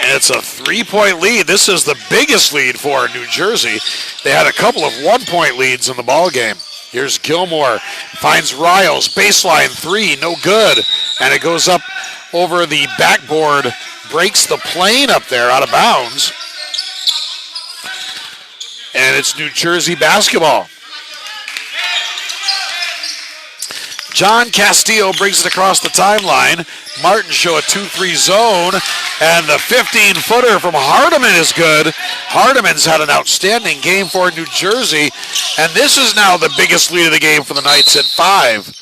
And it's a 3-point lead. This is the biggest lead for New Jersey. They had a couple of 1-point leads in the ball game. Here's Gilmore, finds Riles, baseline 3, no good. And it goes up over the backboard, breaks the plane up there out of bounds. And it's New Jersey basketball. John Castillo brings it across the timeline. Martins show a 2-3 zone, and the 15-footer from Hardiman is good. Hardiman's had an outstanding game for New Jersey, and this is now the biggest lead of the game for the Knights at 5.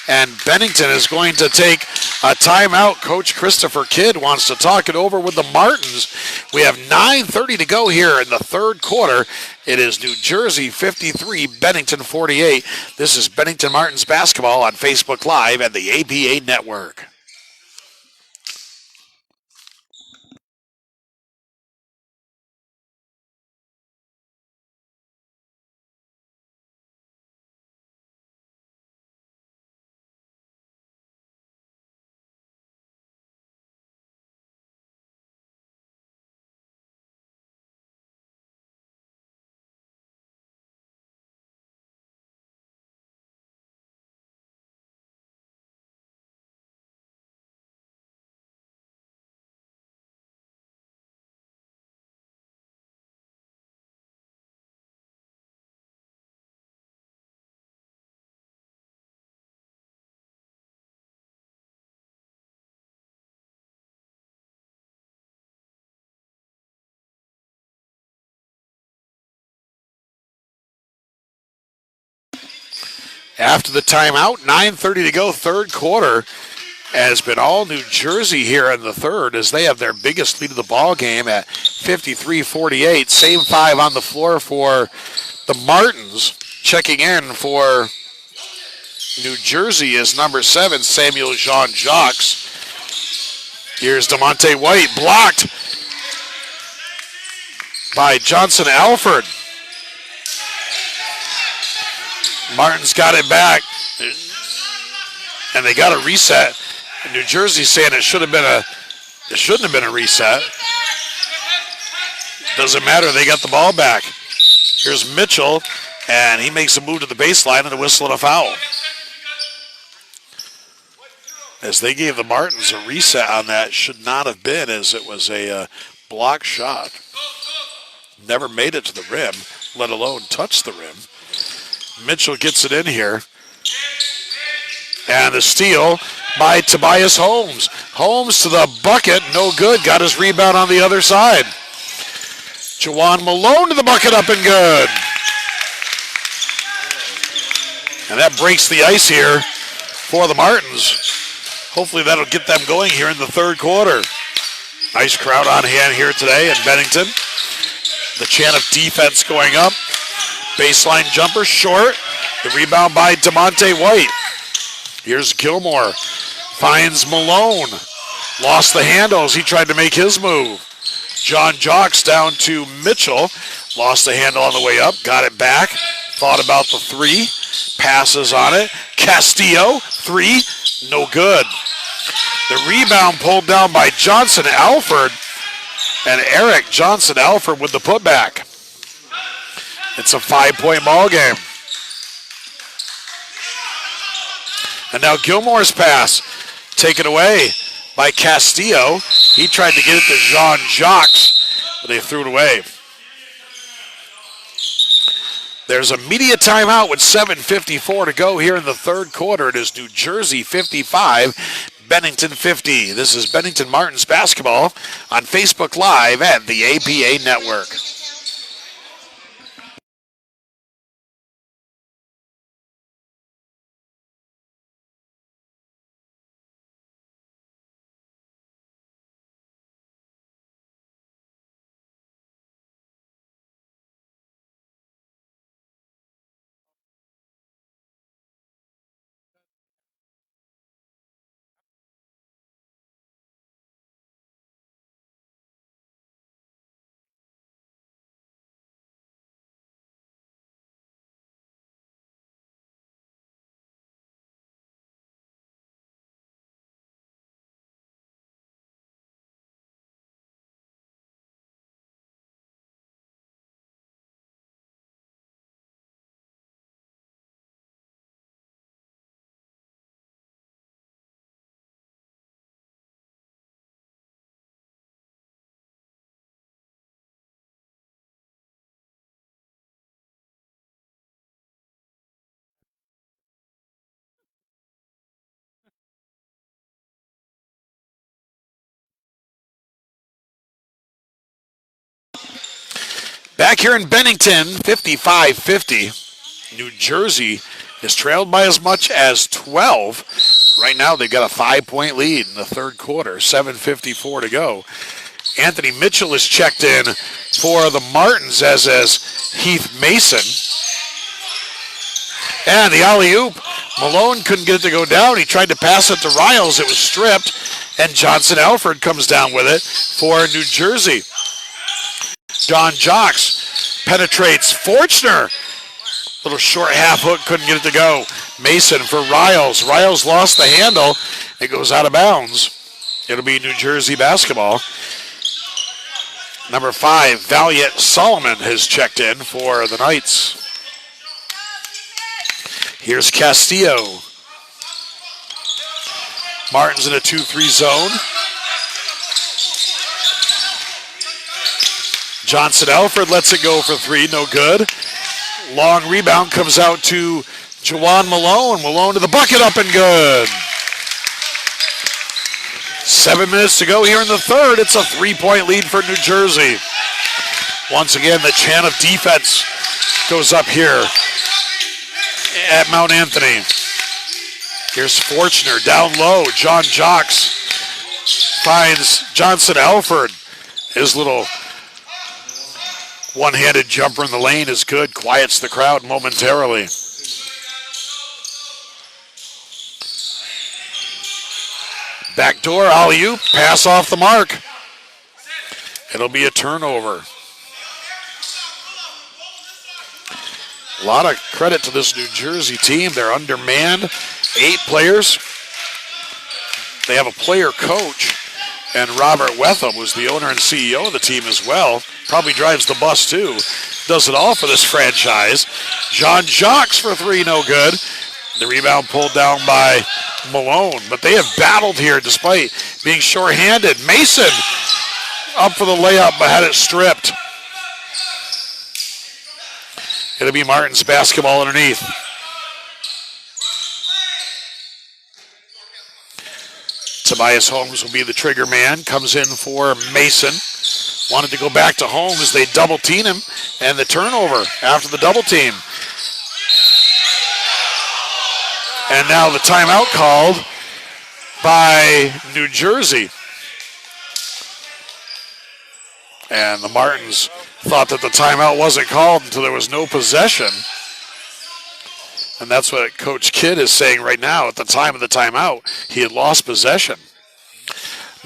And Bennington is going to take a timeout. Coach Christopher Kidd wants to talk it over with the Martins. We have 9:30 to go here in the third quarter. It is New Jersey 53, Bennington 48. This is Bennington Martens basketball on Facebook Live and the APA Network. After the timeout, 9:30 to go, third quarter. Has been all New Jersey here in the third as they have their biggest lead of the ball game at 53-48. Same five on the floor for the Martins. Checking in for New Jersey is number 7, Samuel Jean-Jacques. Here's DeMonte White, blocked by Johnson Alford. Martins got it back, and they got a reset. New Jersey saying it shouldn't have been a reset. Doesn't matter, they got the ball back. Here's Mitchell, and he makes a move to the baseline and a whistle and a foul. As they gave the Martins a reset on that, should not have been, as it was a block shot. Never made it to the rim, let alone touch the rim. Mitchell gets it in here. And the steal by Tobias Holmes. Holmes to the bucket, no good. Got his rebound on the other side. Jawan Malone to the bucket, up and good. And that breaks the ice here for the Martins. Hopefully that'll get them going here in the third quarter. Nice crowd on hand here today in Bennington. The chant of defense going up. Baseline jumper, short. The rebound by DeMonte White. Here's Gilmore. Finds Malone. Lost the handles. He tried to make his move. Jean-Jacques down to Mitchell. Lost the handle on the way up. Got it back. Thought about the three. Passes on it. Castillo, three. No good. The rebound pulled down by Johnson Alford. And Eric Johnson Alford with the putback. It's a 5-point ball game. And now Gilmore's pass taken away by Castillo. He tried to get it to Jean-Jacques, but they threw it away. There's a media timeout with 7:54 to go here in the third quarter. It is New Jersey 55, Bennington 50. This is Bennington Martens basketball on Facebook Live and the APA Network. Back here in Bennington, 55-50. New Jersey has trailed by as much as 12. Right now they've got a 5-point lead in the third quarter, 7:54 to go. Anthony Mitchell is checked in for the Martens, as is Heath Mason. And the alley-oop, Malone couldn't get it to go down. He tried to pass it to Riles. It was stripped, and Johnson Alford comes down with it for New Jersey. John Jocks penetrates Fortner. Little short half hook, couldn't get it to go. Mason for Riles. Riles lost the handle. It goes out of bounds. It'll be New Jersey basketball. Number 5, Valiant Solomon has checked in for the Knights. Here's Castillo. Martins in a 2-3 zone. Johnson Alford lets it go for 3, no good. Long rebound comes out to Jawan Malone. Malone to the bucket, up and good. 7 minutes to go here in the third. It's a 3-point lead for New Jersey. Once again, the chant of defense goes up here at Mount Anthony. Here's Fortner down low. John Jocks finds Johnson Alford. His little one-handed jumper in the lane is good. Quiets the crowd momentarily. Backdoor alley-oop, pass off the mark. It'll be a turnover. A lot of credit to this New Jersey team. They're undermanned. 8 players. They have a player coach. And Robert Wetham, who's the owner and CEO of the team as well, probably drives the bus too. Does it all for this franchise. John Jocks for 3, no good. The rebound pulled down by Malone. But they have battled here despite being shorthanded. Mason up for the layup but had it stripped. It'll be Martins basketball underneath. Tobias Holmes will be the trigger man. Comes in for Mason. Wanted to go back to Holmes. They double team him. And the turnover after the double team. And now the timeout called by New Jersey. And the Martins thought that the timeout wasn't called until there was no possession. And that's what Coach Kidd is saying right now. At the time of the timeout, he had lost possession.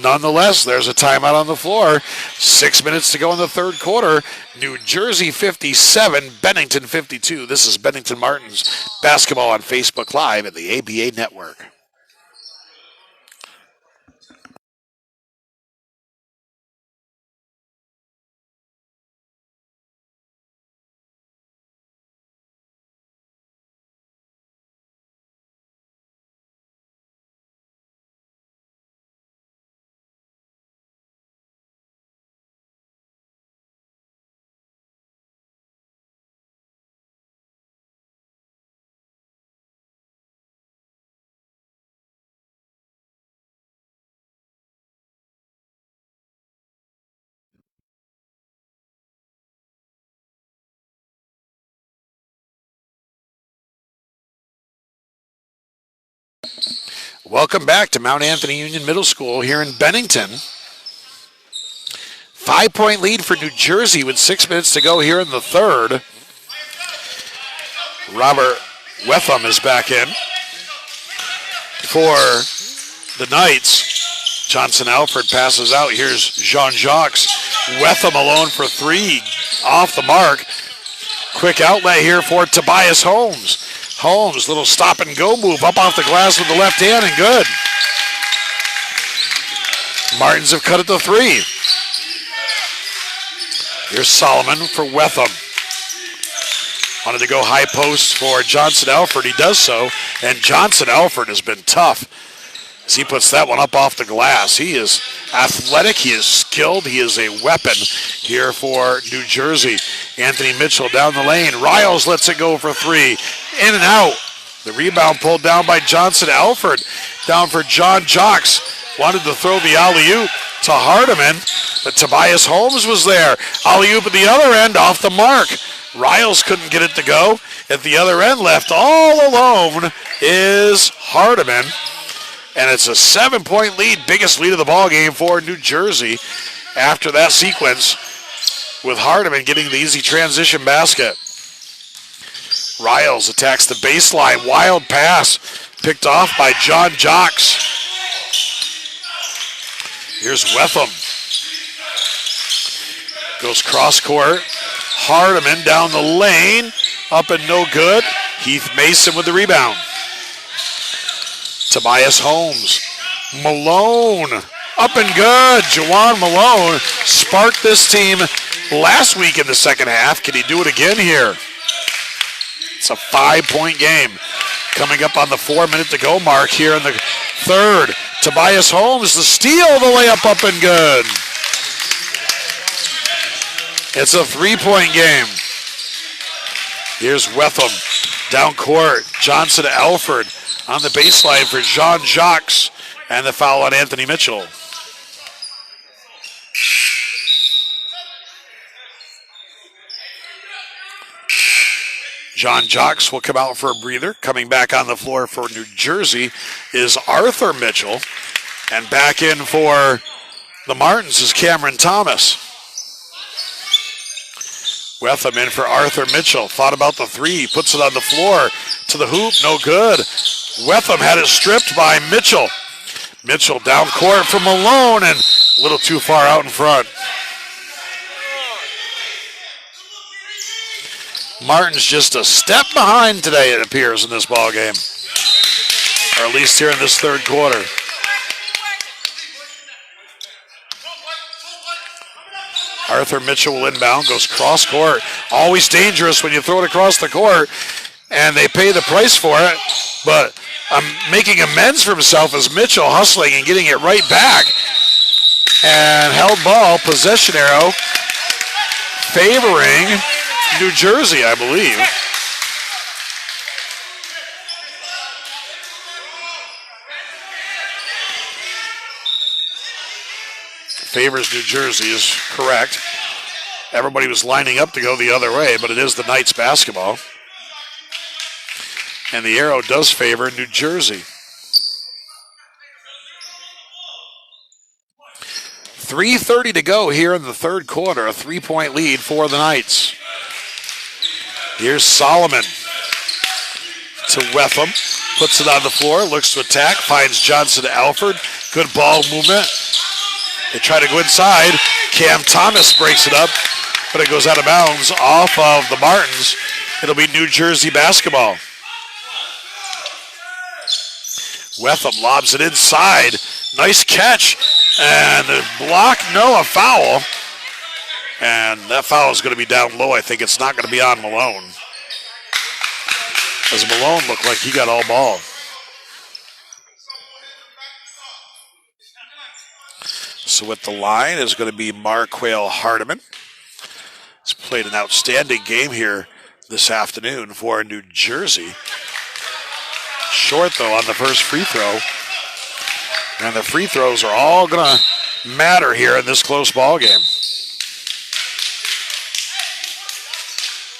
Nonetheless, there's a timeout on the floor. 6 minutes to go in the third quarter. New Jersey 57, Bennington 52. This is Bennington Martens basketball on Facebook Live at the ABA Network. Welcome back to Mount Anthony Union Middle School here in Bennington. 5-point lead for New Jersey with 6 minutes to go here in the third. Robert Wetham is back in for the Knights. Johnson Alford passes out. Here's Jean-Jacques. Wetham alone for 3. Off the mark. Quick outlet here for Tobias Holmes. Holmes, little stop and go move up off the glass with the left hand and good. Martins have cut it to 3. Here's Solomon for Wetham. Wanted to go high post for Johnson Alford. He does so. And Johnson Alford has been tough as he puts that one up off the glass. He is athletic. He is skilled. He is a weapon here for New Jersey. Anthony Mitchell down the lane. Riles lets it go for 3. In and out. The rebound pulled down by Johnson Alford. Down for John Jocks. Wanted to throw the alley-oop to Hardiman, but Tobias Holmes was there. Alley-oop at the other end, off the mark. Riles couldn't get it to go. At the other end, left all alone, is Hardiman. And it's a 7-point lead, biggest lead of the ball game for New Jersey after that sequence, with Hardiman getting the easy transition basket. Riles attacks the baseline. Wild pass picked off by John Jocks. Here's Wetham. Goes cross court. Hardiman down the lane. Up and no good. Heath Mason with the rebound. Tobias Holmes. Malone. Up and good. Jawan Malone sparked this team last week in the second half. Can he do it again here? It's a 5-point game. Coming up on the 4-minute-to-go mark here in the third. Tobias Holmes, the steal, the layup up and good. It's a 3-point game. Here's Wetham, down court. Johnson Alford on the baseline for Jean Jacques, and the foul on Anthony Mitchell. John Jocks will come out for a breather. Coming back on the floor for New Jersey is Arthur Mitchell. And back in for the Martins is Cameron Thomas. Wetham in for Arthur Mitchell. Thought about the three. Puts it on the floor. To the hoop. No good. Wetham had it stripped by Mitchell. Mitchell down court for Malone and a little too far out in front. Martin's just a step behind today, it appears, in this ball game, or at least here in this third quarter. Arthur Mitchell will inbound, goes cross court. Always dangerous when you throw it across the court, and they pay the price for it. But making amends for himself is Mitchell hustling and getting it right back. And held ball, possession arrow, favoring New Jersey, I believe. Favors New Jersey is correct. Everybody was lining up to go the other way, but it is the Knights basketball. And the arrow does favor New Jersey. 3:30 to go here in the third quarter. A 3-point lead for the Knights. Here's Solomon to Wetham. Puts it on the floor, looks to attack, finds Johnson Alford. Good ball movement. They try to go inside. Cam Thomas breaks it up, but it goes out of bounds off of the Martins. It'll be New Jersey basketball. Wetham lobs it inside. Nice catch. And the block, no, a foul. And that foul is going to be down low. I think it's not going to be on Malone, as Malone looked like he got all ball. So at the line is going to be Marquale Hardiman. He's played an outstanding game here this afternoon for New Jersey. Short, though, on the first free throw. And the free throws are all going to matter here in this close ball game.